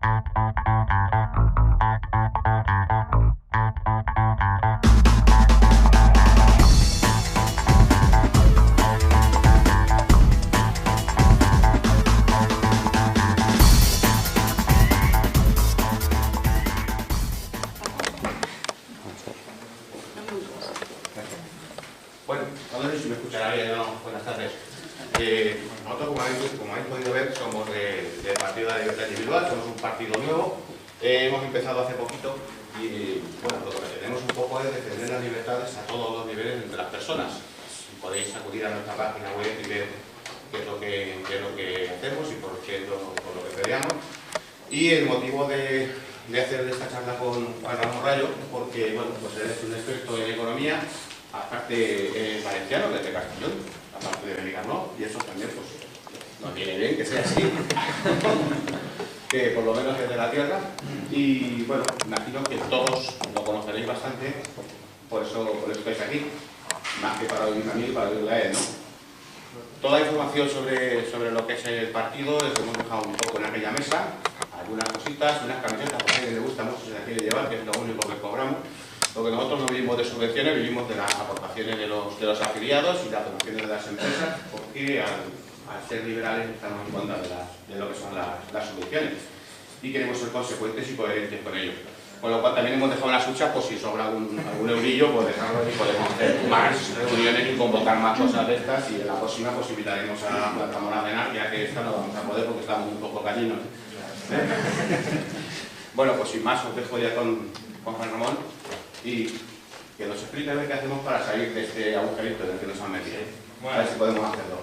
Bueno, no sé si me escuchará bien o no. Buenas tardes. Nosotros, como habéis podido ver, somos del Partido de la Libertad Individual, somos un partido nuevo. Hemos empezado hace poquito y bueno, lo que pretendemos un poco es defender las libertades a todos los niveles entre las personas. Podéis acudir a nuestra página web y ver qué es lo que hacemos y por qué es lo que peleamos. Y el motivo de hacer esta charla con Juan Ramón Rayo, porque bueno, pues él es un experto en economía, aparte valenciano, desde Castellón, aparte de Benigambó, y eso también pues nos viene bien que sea así, que por lo menos es de la tierra. Y bueno, imagino que todos lo conoceréis bastante, por eso estáis aquí, más que para oírme a mí y para oírle a él, ¿no? Toda información sobre lo que es el partido les hemos dejado un poco en aquella mesa, algunas cositas, unas camisetas, porque a alguien le gusta mucho, se las quiere llevar, que es lo único que cobramos. Porque nosotros no vivimos de subvenciones, vivimos de las aportaciones de los afiliados y las donaciones de las empresas, porque al ser liberales estamos en contra de lo que son las subvenciones y queremos ser consecuentes y coherentes con ello. Con lo cual también hemos dejado unas huchas, pues si sobra algún eurillo, pues dejarlo y podemos hacer más reuniones y convocar más cosas de estas, y en la próxima pues invitaremos a Planta Mora a cenar, ya que esta no vamos a poder porque estamos un poco gallinos. Bueno, pues sin más os dejo ya con Juan Ramón y que nos explique a ver qué hacemos para salir de este agujerito en el que nos han metido. Bueno, a ver si podemos hacerlo.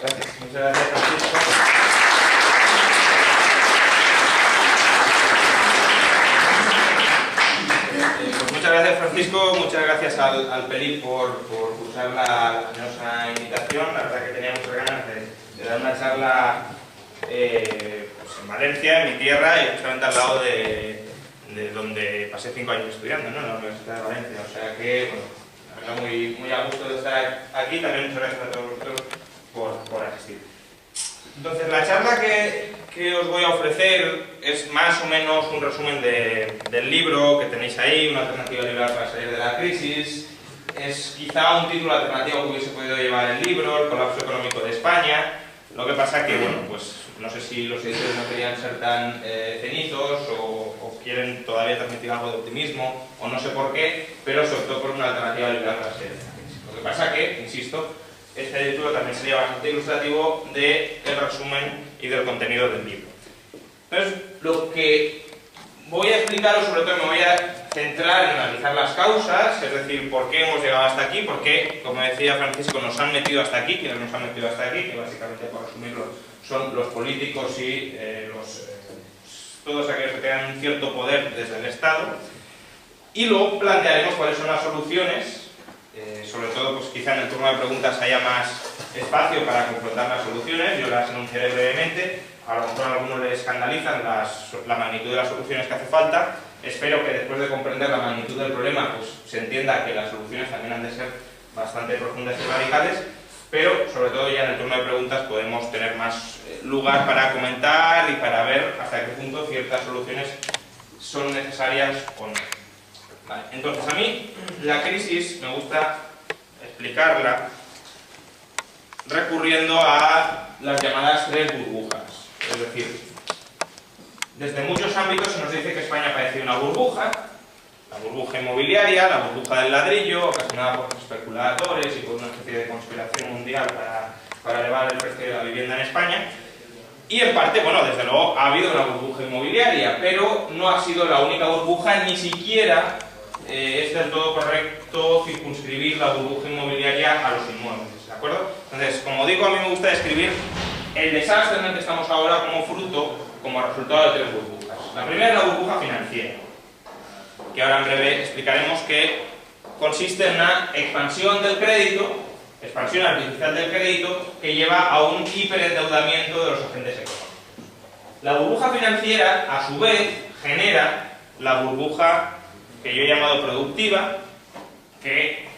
Gracias. Muchas gracias, Francisco. Pues muchas gracias, Francisco. Muchas gracias al Pelín por usar la generosa invitación. La verdad que tenía muchas ganas de dar una charla pues en Valencia, en mi tierra, y justamente al lado de donde pasé 5 años estudiando, ¿no? En la Universidad de Valencia. O sea que, bueno, la verdad muy a gusto de estar aquí. También muchas gracias a todos vosotros por asistir. Entonces, la charla que os voy a ofrecer es más o menos un resumen del libro que tenéis ahí, una alternativa liberal para salir de la crisis. Es quizá un título alternativo que hubiese podido llevar el libro, el colapso económico de España. Lo que pasa que, bueno, pues no sé si los editores no querían ser tan cenizos o quieren todavía transmitir algo de optimismo, o no sé por qué, pero se optó por una alternativa liberal para salir de la crisis. Lo que pasa que, insisto, este título también sería bastante ilustrativo del resumen y del contenido del libro. Entonces, lo que voy a explicaros, sobre todo me voy a centrar en analizar las causas, es decir, por qué hemos llegado hasta aquí, por qué, como decía Francisco, nos han metido hasta aquí, quienes nos han metido hasta aquí, que básicamente, por resumirlo, son los políticos y todos aquellos que tengan un cierto poder desde el Estado. Y luego plantearemos cuáles son las soluciones. Sobre todo, pues quizá en el turno de preguntas haya más espacio para confrontar las soluciones. Yo las enunciaré brevemente. A lo mejor a algunos les escandalizan la magnitud de las soluciones que hace falta. Espero que después de comprender la magnitud del problema, pues se entienda que las soluciones también han de ser bastante profundas y radicales. Pero, sobre todo, ya en el turno de preguntas podemos tener más lugar para comentar y para ver hasta qué punto ciertas soluciones son necesarias o no. Vale. Entonces, a mí la crisis me gusta explicarla recurriendo a las llamadas 3 burbujas. Es decir, desde muchos ámbitos se nos dice que España padece una burbuja, la burbuja inmobiliaria, la burbuja del ladrillo, ocasionada por especuladores y por una especie de conspiración mundial para elevar el precio de la vivienda en España. Y en parte, bueno, desde luego ha habido una burbuja inmobiliaria, pero no ha sido la única burbuja, ni siquiera es del todo correcto circunscribir la burbuja inmobiliaria a los inmuebles, ¿de acuerdo? Entonces, como digo, a mí me gusta describir el desastre en el que estamos ahora como fruto, como resultado de 3 burbujas. La primera es la burbuja financiera, que ahora en breve explicaremos que consiste en una expansión del crédito, expansión artificial del crédito, que lleva a un hiperendeudamiento de los agentes económicos. La burbuja financiera, a su vez, genera la burbuja que yo he llamado productiva, que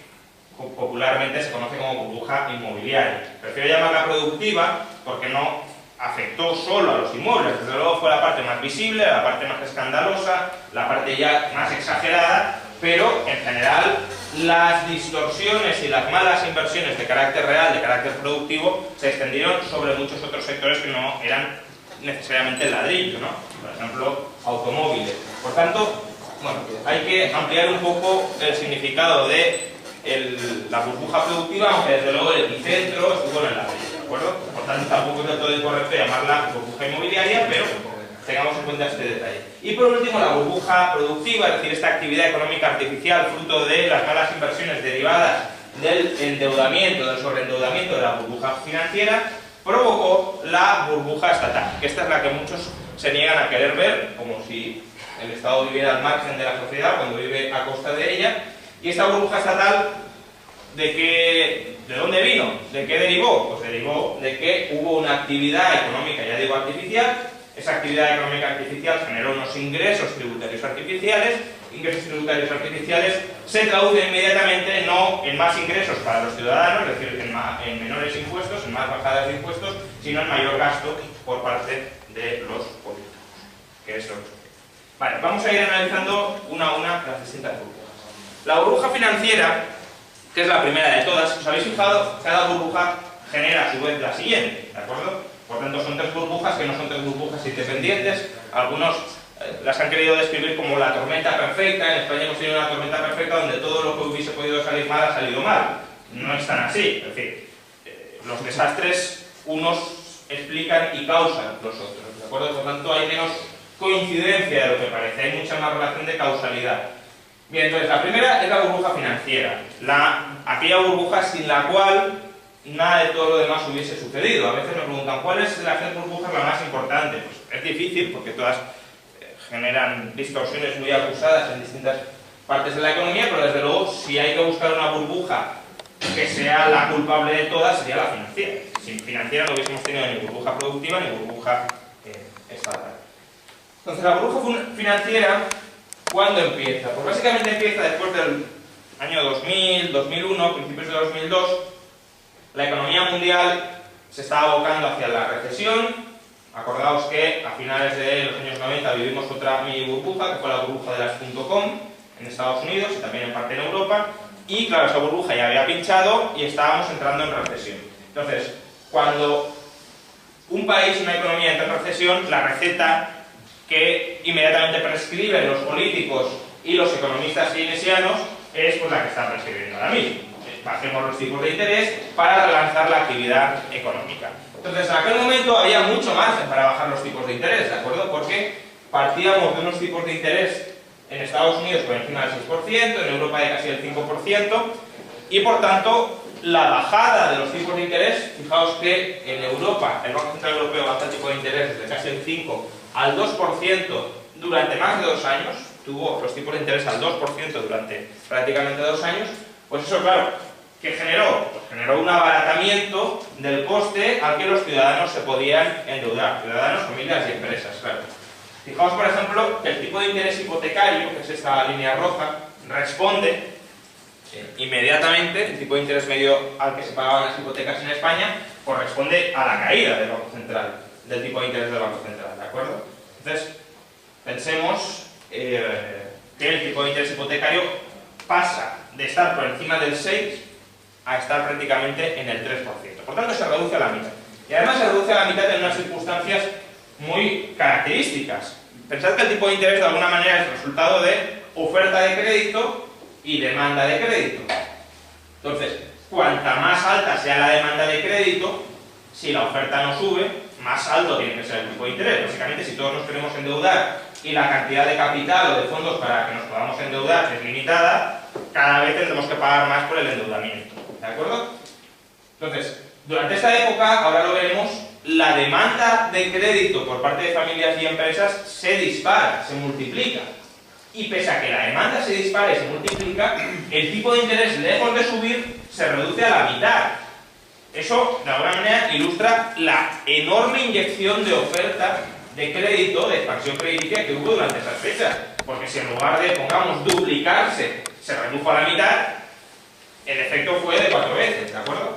popularmente se conoce como burbuja inmobiliaria. Prefiero llamarla productiva porque no afectó solo a los inmuebles, desde luego fue la parte más visible, la parte más escandalosa, la parte ya más exagerada, pero en general las distorsiones y las malas inversiones de carácter real, de carácter productivo, se extendieron sobre muchos otros sectores que no eran necesariamente el ladrillo, ¿no? Por ejemplo, automóviles. Por tanto, bueno, hay que ampliar un poco el significado de la burbuja productiva, aunque desde luego el epicentro estuvo en el ladrillo, ¿de acuerdo? Por tanto, tampoco es del todo incorrecto llamarla burbuja inmobiliaria, pero tengamos en cuenta este detalle. Y por último, la burbuja productiva, es decir, esta actividad económica artificial fruto de las malas inversiones derivadas del endeudamiento, del sobreendeudamiento de la burbuja financiera, provocó la burbuja estatal, que esta es la que muchos se niegan a querer ver, como si el Estado viviera al margen de la sociedad cuando vive a costa de ella. Y esta burbuja estatal, ¿de dónde vino? ¿De qué derivó? Pues derivó de que hubo una actividad económica, ya digo artificial. Esa actividad económica artificial generó unos ingresos tributarios artificiales. Ingresos tributarios artificiales se traducen inmediatamente no en más ingresos para los ciudadanos, es decir, en menores impuestos, en más bajadas de impuestos, sino en mayor gasto por parte de los políticos. Que eso. Vale, vamos a ir analizando una a una las distintas burbujas. La burbuja financiera, que es la primera de todas, ¿os habéis fijado? Cada burbuja genera a su vez la siguiente, ¿de acuerdo? Por tanto, son tres burbujas que no son tres burbujas independientes. Algunos las han querido describir como la tormenta perfecta. En España hemos tenido una tormenta perfecta donde todo lo que hubiese podido salir mal ha salido mal. No es tan así. Es decir, los desastres unos explican y causan los otros, ¿de acuerdo? Por tanto, hay menos coincidencia de lo que parece, hay mucha más relación de causalidad. Bien, entonces la primera es la burbuja financiera, aquella burbuja sin la cual nada de todo lo demás hubiese sucedido. A veces me preguntan, ¿cuál es de las tres burbujas la más importante? Pues es difícil porque todas generan distorsiones muy acusadas en distintas partes de la economía, pero desde luego si hay que buscar una burbuja que sea la culpable de todas, sería la financiera. Sin financiera no hubiésemos tenido ni burbuja productiva ni burbuja estatal. Entonces la burbuja financiera, ¿cuándo empieza? Pues básicamente empieza después del año 2000, 2001, principios de 2002. La economía mundial se estaba abocando hacia la recesión. Acordaos que a finales de los años 90 vivimos otra mini burbuja, que fue la burbuja de las .com en Estados Unidos y también en parte en Europa. Y claro, esa burbuja ya había pinchado y estábamos entrando en recesión. Entonces, cuando un país, una economía entra en recesión, la receta que inmediatamente prescriben los políticos y los economistas keynesianos es pues la que están prescribiendo ahora mismo. Bajemos los tipos de interés para relanzar la actividad económica. Entonces, en aquel momento había mucho margen para bajar los tipos de interés, ¿de acuerdo? Porque partíamos de unos tipos de interés en Estados Unidos por encima del 6%, en Europa de casi el 5%, y por tanto, la bajada de los tipos de interés, fijaos que en Europa, el Banco Central Europeo baja el tipo de interés desde casi el 5 al 2% durante más de 2 años, tuvo los tipos de interés al 2% durante prácticamente 2 años, pues eso, claro, ¿qué generó? Pues generó un abaratamiento del coste al que los ciudadanos se podían endeudar, ciudadanos, familias y empresas, claro. Fijaos, por ejemplo, que el tipo de interés hipotecario, que es esta línea roja, responde inmediatamente, el tipo de interés medio al que se pagaban las hipotecas en España, corresponde a la caída del Banco Central, del tipo de interés del Banco Central, ¿de acuerdo? Entonces, pensemos que el tipo de interés hipotecario pasa de estar por encima del 6 a estar prácticamente en el 3%. Por tanto, se reduce a la mitad. Y además se reduce a la mitad en unas circunstancias muy características. Pensad que el tipo de interés de alguna manera es resultado de oferta de crédito y demanda de crédito. Entonces, cuanta más alta sea la demanda de crédito, si la oferta no sube, más alto tiene que ser el tipo de interés. Básicamente, si todos nos queremos endeudar y la cantidad de capital o de fondos para que nos podamos endeudar es limitada, cada vez tendremos que pagar más por el endeudamiento. ¿De acuerdo? Entonces, durante esta época, ahora lo veremos, la demanda de crédito por parte de familias y empresas se dispara, se multiplica. Y pese a que la demanda se dispara y se multiplica, el tipo de interés, lejos de subir, se reduce a la mitad. Eso, de alguna manera, ilustra la enorme inyección de oferta de crédito, de expansión crediticia que hubo durante esas fechas. Porque si en lugar de, pongamos, duplicarse, se redujo a la mitad, el efecto fue de 4 veces, ¿de acuerdo?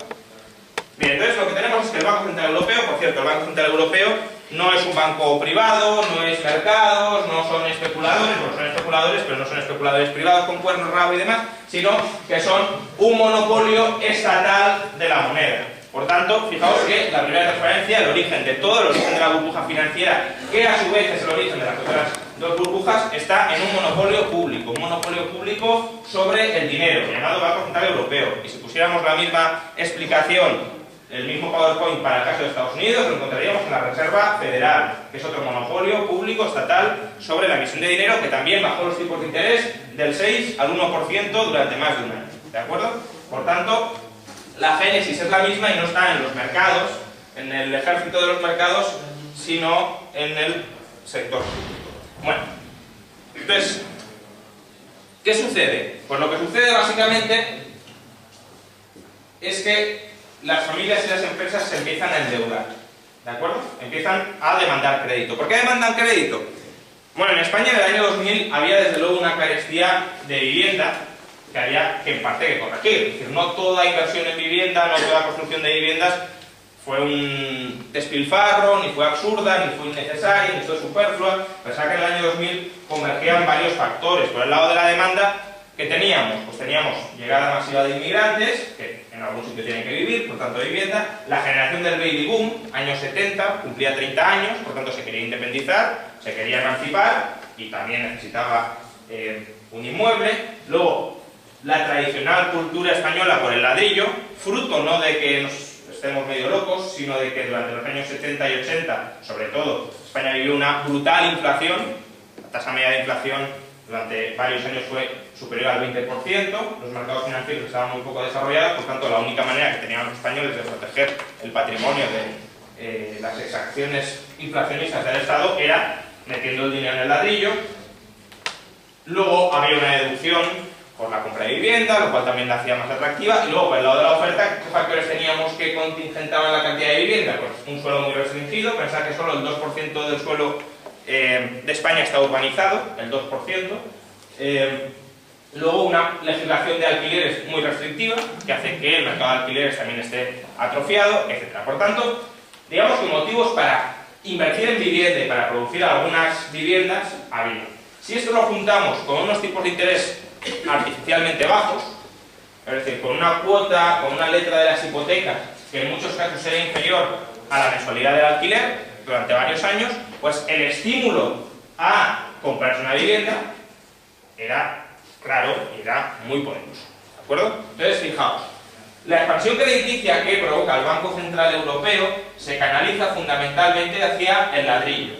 Bien, entonces lo que tenemos es que el Banco Central Europeo, por cierto, el Banco Central Europeo no es un banco privado, no es mercados, no son especuladores, bueno, son especuladores, pero no son especuladores privados con cuernos, rabo y demás, sino que son un monopolio estatal de la moneda. Por tanto, fijaos que la primera transparencia, el origen de todo, el origen de la burbuja financiera, que a su vez es el origen de las otras dos burbujas, está en un monopolio público sobre el dinero, llamado Banco Central Europeo. Y si pusiéramos la misma explicación, el mismo PowerPoint para el caso de Estados Unidos, lo encontraríamos en la Reserva Federal, que es otro monopolio público estatal sobre la emisión de dinero, que también bajó los tipos de interés del 6 al 1% durante más de un año. ¿De acuerdo? Por tanto, la génesis es la misma y no está en los mercados, en el ejército de los mercados, sino en el sector público. Bueno, entonces, ¿qué sucede? Pues lo que sucede básicamente es que las familias y las empresas se empiezan a endeudar, ¿de acuerdo? Empiezan a demandar crédito. ¿Por qué demandan crédito? Bueno, en España en el año 2000 había desde luego una carestía de vivienda que había que en parte que corregir. Es decir, no toda inversión en vivienda, no toda construcción de viviendas fue un despilfarro, ni fue absurda, ni fue innecesaria, ni fue superflua. Pensaba que en el año 2000 convergían varios factores. Por el lado de la demanda, ¿qué teníamos? Pues teníamos llegada masiva de inmigrantes, que en algún sitio tienen que vivir, por tanto vivienda, la generación del baby boom, años 70, cumplía 30 años, por tanto se quería independizar, se quería emancipar y también necesitaba un inmueble. Luego, la tradicional cultura española por el ladrillo, fruto no de que nos estemos medio locos, sino de que durante los años 70 y 80, sobre todo, España vivió una brutal inflación. La tasa media de inflación durante varios años fue superior al 20%, los mercados financieros estaban muy poco desarrollados, por tanto la única manera que tenían los españoles de proteger el patrimonio de las exacciones inflacionistas del Estado era metiendo el dinero en el ladrillo. Luego había una deducción por la compra de vivienda, lo cual también la hacía más atractiva. Y luego, por el lado de la oferta, ¿qué factores teníamos que contingentaban la cantidad de vivienda? Pues un suelo muy restringido, pensar que solo el 2% del suelo de España está urbanizado, el 2%. Luego una legislación de alquileres muy restrictiva, que hace que el mercado de alquileres también esté atrofiado, etc. Por tanto, digamos que motivos para invertir en vivienda y para producir algunas viviendas había. Si esto lo juntamos con unos tipos de interés artificialmente bajos, es decir, con una cuota, con una letra de las hipotecas que en muchos casos era inferior a la mensualidad del alquiler durante varios años, pues el estímulo a comprarse una vivienda era claro y era muy poderoso, ¿de acuerdo? Entonces, fijaos, la expansión crediticia que provoca el Banco Central Europeo se canaliza fundamentalmente hacia el ladrillo.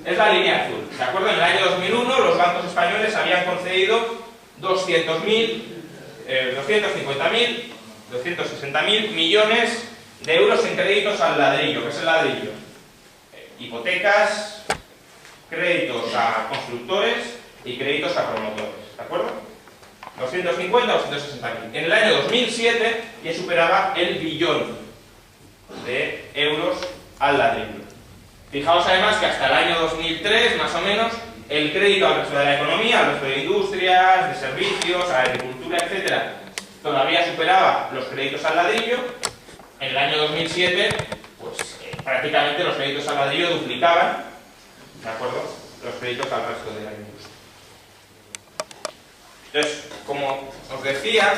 Es la línea azul, ¿de acuerdo? En el año 2001 los bancos españoles habían concedido 200.000, 250.000, 260.000 millones de euros en créditos al ladrillo. ¿Qué es el ladrillo? Hipotecas, créditos a constructores y créditos a promotores, ¿de acuerdo? 250 o 260.000. En el año 2007 ya superaba el billón de euros al ladrillo. Fijaos además que hasta el año 2003, más o menos, el crédito al resto de la economía, al resto de industrias, de servicios, a la agricultura, etc., todavía superaba los créditos al ladrillo. En el año 2007, pues prácticamente los créditos al ladrillo duplicaban, ¿de acuerdo?, los créditos al resto de la industria. Entonces, como os decía,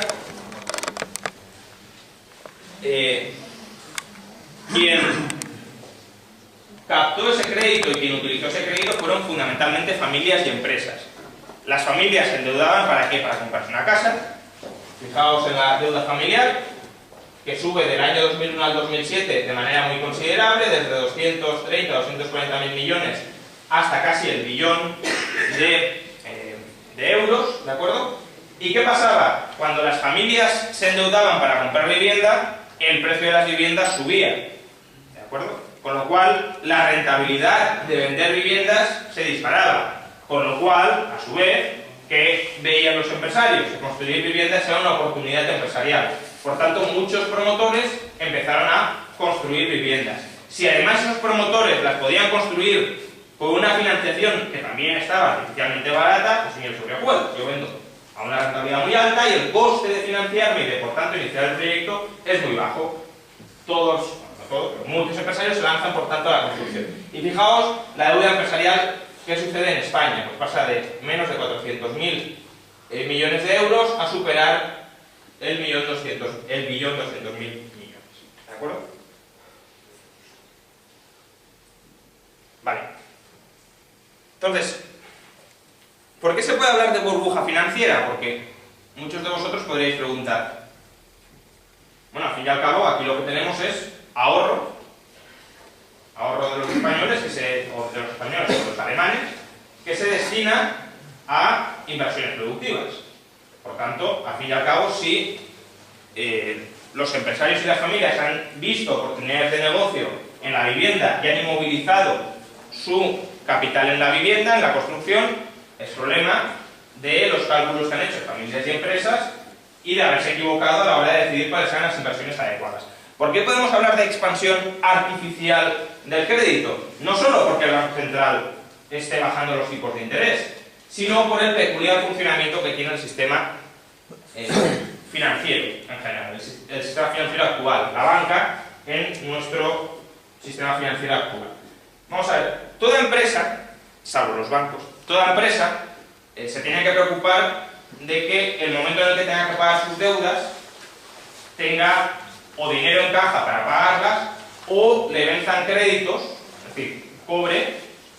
quien captó ese crédito y quien utilizó ese crédito fueron fundamentalmente familias y empresas. Las familias se endeudaban ¿para qué? Para comprarse una casa. Fijaos en la deuda familiar, que sube del año 2001 al 2007 de manera muy considerable, desde 230 a 240.000 millones hasta casi el billón de euros, ¿de acuerdo? ¿Y qué pasaba? Cuando las familias se endeudaban para comprar vivienda, el precio de las viviendas subía, ¿de acuerdo? Con lo cual, la rentabilidad de vender viviendas se disparaba. Con lo cual, a su vez, ¿qué veían los empresarios? Que construir viviendas era una oportunidad empresarial. Por tanto, muchos promotores empezaron a construir viviendas. Si además esos promotores las podían construir con una financiación que también estaba artificialmente barata, pues señor sobrejuego, yo vendo a una rentabilidad muy alta y el coste de financiarme y de, por tanto, iniciar el proyecto es muy bajo. muchos empresarios se lanzan por tanto a la construcción. Y fijaos la deuda empresarial que sucede en España, pues pasa de menos de 400.000 millones de euros a superar el billón 200.000 millones. ¿De acuerdo? Vale. Entonces, ¿por qué se puede hablar de burbuja financiera? Porque muchos de vosotros podríais preguntar, bueno, al fin y al cabo, aquí lo que tenemos es ahorro de los españoles, o de los españoles o de los alemanes, que se destina a inversiones productivas. Por tanto, al fin y al cabo, si los empresarios y las familias han visto oportunidades de negocio en la vivienda y han inmovilizado su capital en la vivienda, en la construcción, es problema de los cálculos que han hecho familias y empresas y de haberse equivocado a la hora de decidir cuáles sean las inversiones adecuadas. ¿Por qué podemos hablar de expansión artificial del crédito? No solo porque el Banco Central esté bajando los tipos de interés, sino por el peculiar funcionamiento que tiene el sistema financiero en general, el sistema financiero actual, la banca en nuestro sistema financiero actual. Vamos a ver, toda empresa, salvo los bancos, toda empresa se tiene que preocupar de que el momento en el que tenga que pagar sus deudas tenga o dinero en caja para pagarlas o le venzan créditos, es decir,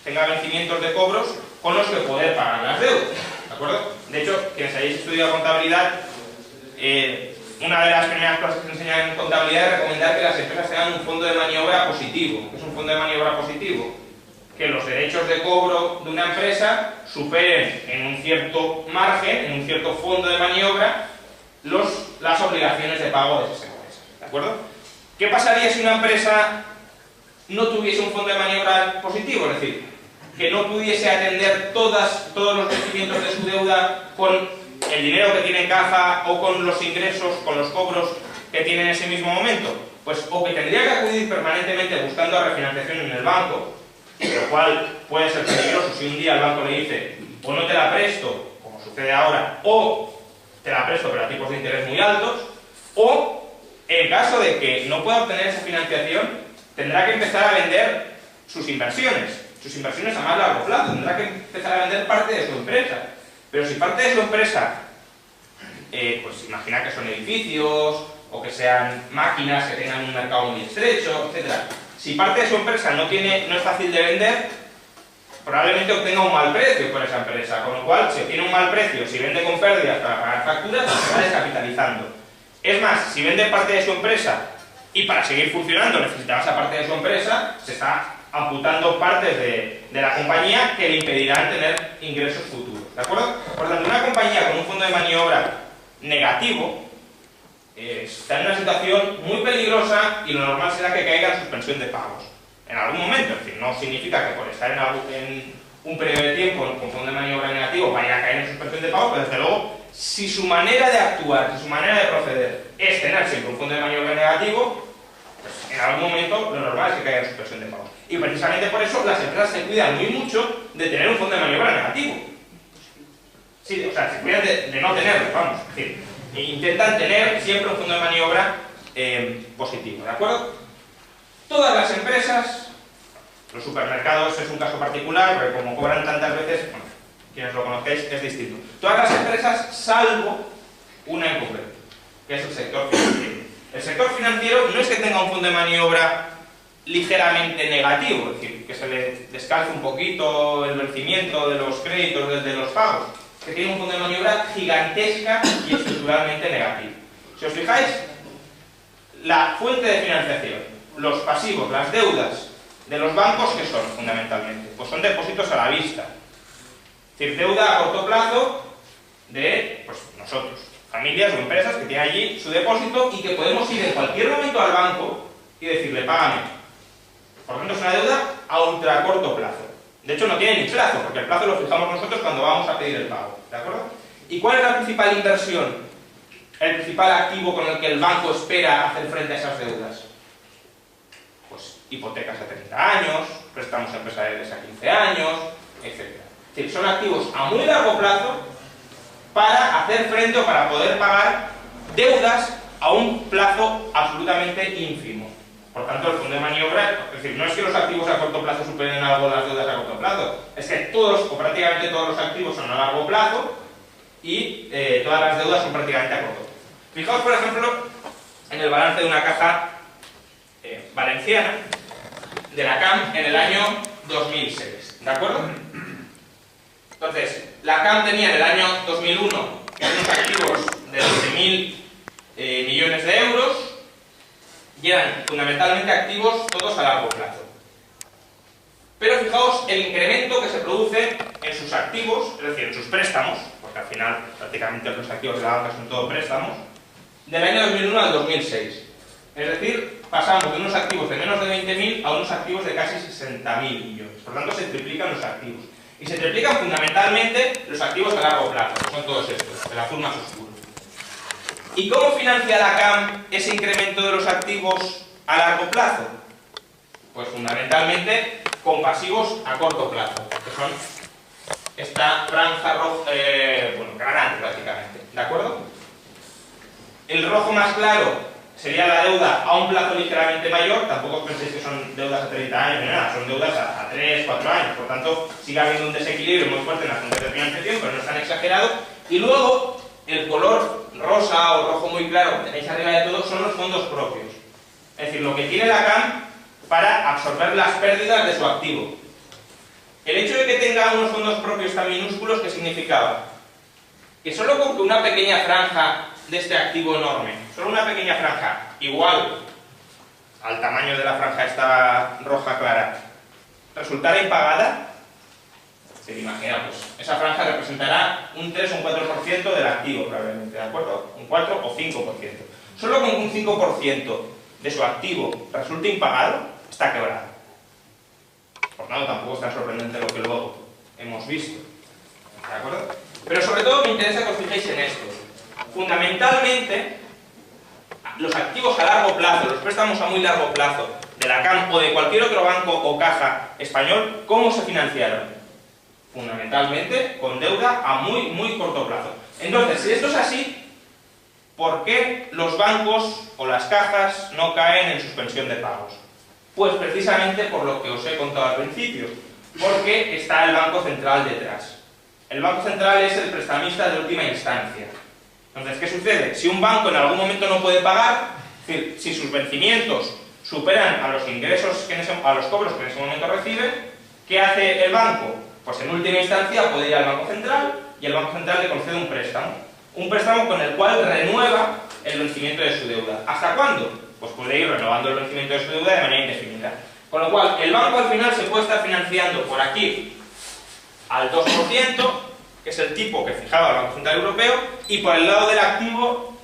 tenga vencimientos de cobros con los que poder pagar las deudas, ¿de acuerdo? De hecho, quienes hayáis estudiado contabilidad, una de las primeras cosas que se enseñan en contabilidad es recomendar que las empresas tengan un fondo de maniobra positivo. ¿Qué es un fondo de maniobra positivo? Que los derechos de cobro de una empresa superen en un cierto margen, en un cierto fondo de maniobra, las obligaciones de pago de esas empresas, ¿de acuerdo? ¿Qué pasaría si una empresa no tuviese un fondo de maniobra positivo? Es decir, que no pudiese atender todos los vencimientos de su deuda con el dinero que tiene en caja o con los ingresos, con los cobros que tiene en ese mismo momento. Pues o que tendría que acudir permanentemente buscando a refinanciación en el banco, lo cual puede ser peligroso si un día el banco le dice o no te la presto, como sucede ahora, o te la presto pero a tipos de interés muy altos, o en caso de que no pueda obtener esa financiación, tendrá que empezar a vender sus inversiones a más largo plazo, tendrá que empezar a vender parte de su empresa. Pero si parte de su empresa, pues imagina que son edificios, o que sean máquinas que tengan un mercado muy estrecho, etc. Si parte de su empresa no es fácil de vender, probablemente obtenga un mal precio por esa empresa, con lo cual, si obtiene un mal precio, si vende con pérdidas para pagar facturas, se va descapitalizando. Es más, si vende parte de su empresa y para seguir funcionando necesitaba esa parte de su empresa, se está amputando partes de la compañía que le impedirán tener ingresos futuros, ¿de acuerdo? Por tanto, una compañía con un fondo de maniobra negativo está en una situación muy peligrosa y lo normal será que caiga en suspensión de pagos en algún momento. Es decir, no significa que por estar en un periodo de tiempo con fondo de maniobra negativo vaya a caer en suspensión de pagos, pero desde luego, si su manera de actuar, si su manera de proceder es tener siempre un fondo de maniobra negativo, pues en algún momento lo normal es que caiga en suspensión de pagos. Y precisamente por eso las empresas se cuidan muy mucho de tener un fondo de maniobra negativo. Sí, o sea, se cuidan de no tenerlo, vamos. Es decir, intentan tener siempre un fondo de maniobra positivo, ¿de acuerdo? Todas las empresas, los supermercados es un caso particular, porque como cobran tantas veces, bueno, quienes lo conocéis, es distinto. Todas las empresas, salvo una en concreto, que es el sector financiero. El sector financiero no es que tenga un fondo de maniobra ligeramente negativo, es decir, que se le descalce un poquito el vencimiento de los créditos, de los pagos, que tiene un fondo de maniobra gigantesca y estructuralmente negativo. Si os fijáis, la fuente de financiación, los pasivos, las deudas de los bancos, ¿qué son fundamentalmente? Pues son depósitos a la vista. Es decir, deuda a corto plazo de nosotros, familias o empresas que tienen allí su depósito y que podemos ir en cualquier momento al banco y decirle, págame. Por lo tanto, es una deuda a ultra corto plazo. De hecho, no tiene ni plazo, porque el plazo lo fijamos nosotros cuando vamos a pedir el pago, ¿de acuerdo? ¿Y cuál es la principal inversión? El principal activo con el que el banco espera hacer frente a esas deudas. Pues hipotecas a 30 años, préstamos empresariales a 15 años, etc. Es decir, son activos a muy largo plazo para hacer frente o para poder pagar deudas a un plazo absolutamente ínfimo. Por tanto, el fondo de maniobra, es decir, no es que los activos a corto plazo superen algo las deudas a corto plazo, es que todos o prácticamente todos los activos son a largo plazo y todas las deudas son prácticamente a corto plazo. Fijaos, por ejemplo, en el balance de una caja valenciana de la CAM en el año 2006, ¿de acuerdo? Entonces, la CAM tenía en el año 2001 unos activos de 12.000 millones de euros y eran fundamentalmente activos todos a largo plazo. Pero fijaos el incremento que se produce en sus activos, es decir, en sus préstamos, porque al final prácticamente los activos de la banca son todos préstamos, del año 2001 al 2006. Es decir, pasamos de unos activos de menos de 20.000 a unos activos de casi 60.000 millones. Por tanto, se triplican los activos. Y se triplican fundamentalmente los activos a largo plazo, que son todos estos, el azul más oscuro. ¿Y cómo financia la CAM ese incremento de los activos a largo plazo? Pues fundamentalmente con pasivos a corto plazo, que son esta franja roja, granate prácticamente, ¿de acuerdo? El rojo más claro sería la deuda a un plazo ligeramente mayor, tampoco os penséis que son deudas a 30 años ni nada, son deudas a 3, 4 años, por tanto sigue habiendo un desequilibrio muy fuerte en las fuentes de financiación, pero no es tan exagerado. Y luego, el color rosa o rojo muy claro que tenéis arriba de todo son los fondos propios. Es decir, lo que tiene la CAM para absorber las pérdidas de su activo. El hecho de que tenga unos fondos propios tan minúsculos, ¿qué significaba? Que solo con que una pequeña franja de este activo enorme, solo una pequeña franja, igual al tamaño de la franja esta roja clara, resultara impagada, se imagina, pues esa franja representará un 3 o un 4% del activo probablemente, ¿de acuerdo? Un 4 o 5%. Solo con un 5% de su activo resulte impagado, está quebrado. Por tanto, tampoco es tan sorprendente lo que luego hemos visto, ¿de acuerdo? Pero sobre todo me interesa que os fijéis en esto. Fundamentalmente, los activos a largo plazo, los préstamos a muy largo plazo de la CAM o de cualquier otro banco o caja español, ¿cómo se financiaron? Fundamentalmente con deuda a muy corto plazo. Entonces, si esto es así, ¿por qué los bancos o las cajas no caen en suspensión de pagos? Pues precisamente por lo que os he contado al principio, porque está el Banco Central detrás. El Banco Central es el prestamista de última instancia. Entonces, ¿qué sucede? Si un banco en algún momento no puede pagar, es decir, si sus vencimientos superan a los ingresos, a los cobros que en ese momento recibe, ¿qué hace el banco? Pues en última instancia puede ir al Banco Central y el Banco Central le concede un préstamo con el cual renueva el vencimiento de su deuda. ¿Hasta cuándo? Pues puede ir renovando el vencimiento de su deuda de manera indefinida. Con lo cual, el banco al final se puede estar financiando por aquí al 2%, que es el tipo que fijaba el Banco Central Europeo, y por el lado del activo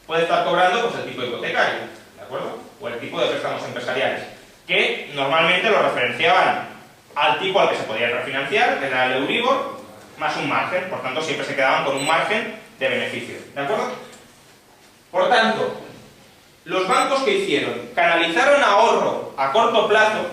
puede estar cobrando pues, el tipo hipotecario, ¿de acuerdo? O el tipo de préstamos empresariales, que normalmente lo referenciaban al tipo al que se podía refinanciar, que era el Euribor, más un margen, por tanto siempre se quedaban con un margen de beneficio, ¿de acuerdo? Por tanto, los bancos que hicieron, canalizaron ahorro a corto plazo,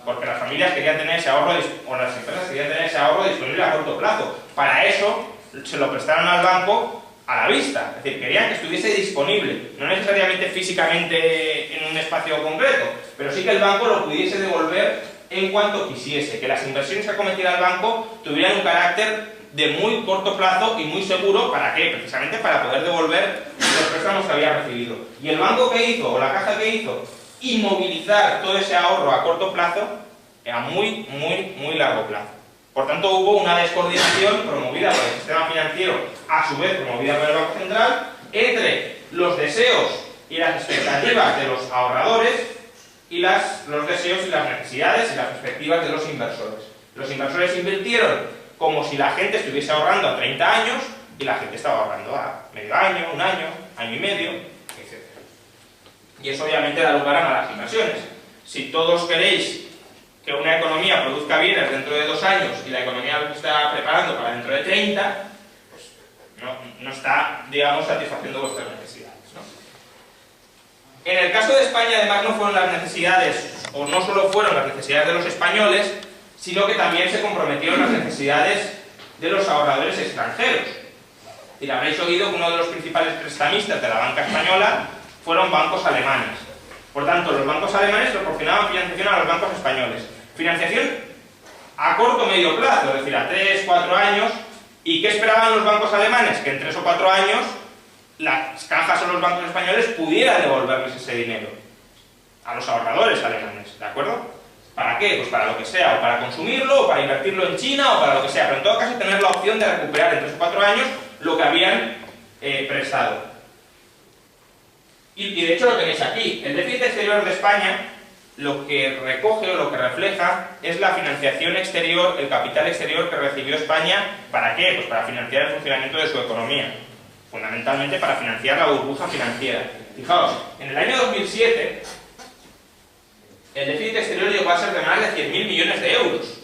porque las familias querían tener ese ahorro, o las empresas querían tener ese ahorro disponible a corto plazo. Para eso se lo prestaron al banco a la vista, es decir, querían que estuviese disponible, no necesariamente físicamente en un espacio concreto, pero sí que el banco lo pudiese devolver en cuanto quisiese, que las inversiones que acometiera el banco tuvieran un carácter de muy corto plazo y muy seguro. ¿Para qué? Precisamente para poder devolver los préstamos que había recibido. Y el banco que hizo, o la caja que hizo, inmovilizar todo ese ahorro a corto plazo a muy largo plazo. Por tanto, hubo una descoordinación promovida por el sistema financiero, a su vez promovida por el Banco Central, entre los deseos y las expectativas de los ahorradores y los deseos y las necesidades y las perspectivas de los inversores. Los inversores invirtieron como si la gente estuviese ahorrando a 30 años y la gente estaba ahorrando a medio año, un año, año y medio, etc. Y eso obviamente da lugar a malas inversiones. Si todos queréis que una economía produzca bienes dentro de 2 años y la economía lo está preparando para dentro de 30, pues no está, digamos, satisfaciendo vuestras necesidades, ¿no? En el caso de España, además, no fueron las necesidades, o no solo fueron las necesidades de los españoles, sino que también se comprometieron las necesidades de los ahorradores extranjeros. Y habréis oído que uno de los principales prestamistas de la banca española fueron bancos alemanes. Por tanto, los bancos alemanes proporcionaban financiación a los bancos españoles. Financiación a corto o medio plazo, es decir, a 3 o 4 años. ¿Y qué esperaban los bancos alemanes? Que en 3 o 4 años las cajas o los bancos españoles pudieran devolverles ese dinero a los ahorradores alemanes, ¿de acuerdo? ¿Para qué? Pues para lo que sea, o para consumirlo, o para invertirlo en China, o para lo que sea, pero en todo caso tener la opción de recuperar en 3 o 4 años lo que habían prestado. Y de hecho lo tenéis aquí. El déficit exterior de España lo que recoge o lo que refleja es la financiación exterior, el capital exterior que recibió España. ¿Para qué? Pues para financiar el funcionamiento de su economía. Fundamentalmente para financiar la burbuja financiera. Fijaos, en el año 2007 el déficit exterior llegó a ser de más de 100.000 millones de euros.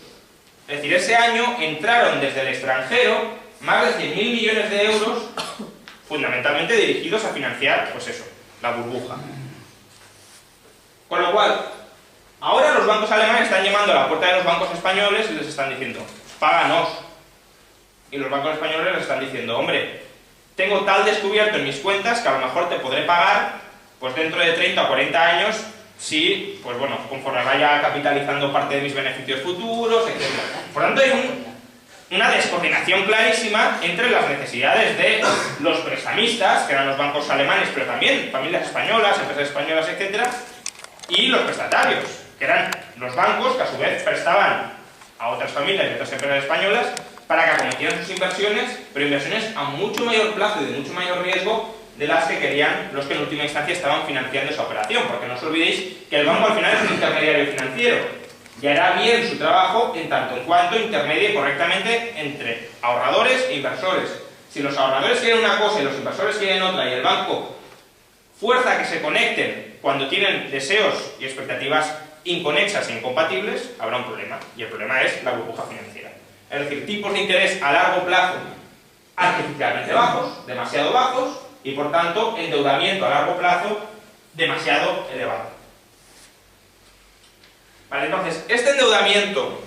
Es decir, ese año entraron desde el extranjero más de 100.000 millones de euros fundamentalmente dirigidos a financiar, pues eso, la burbuja. Con lo cual, ahora los bancos alemanes están llamando a la puerta de los bancos españoles y les están diciendo, páganos. Y los bancos españoles les están diciendo, hombre, tengo tal descubierto en mis cuentas que a lo mejor te podré pagar pues dentro de 30 o 40 años si, pues bueno, conforme vaya capitalizando parte de mis beneficios futuros, etc. Por tanto, hay una descoordinación clarísima entre las necesidades de los prestamistas, que eran los bancos alemanes, pero también familias españolas, empresas españolas, etc., y los prestatarios, que eran los bancos que a su vez prestaban a otras familias y otras empresas españolas para que acometieran sus inversiones, pero inversiones a mucho mayor plazo y de mucho mayor riesgo de las que querían los que en última instancia estaban financiando esa operación, porque no os olvidéis que el banco al final es un intermediario financiero y hará bien su trabajo en tanto en cuanto intermedie correctamente entre ahorradores e inversores. Si los ahorradores quieren una cosa y los inversores quieren otra y el banco fuerza a que se conecten cuando tienen deseos y expectativas inconexas e incompatibles, habrá un problema, y el problema es la burbuja financiera. Es decir, tipos de interés a largo plazo artificialmente bajos, demasiado bajos, y por tanto endeudamiento a largo plazo demasiado elevado. Vale, entonces, este endeudamiento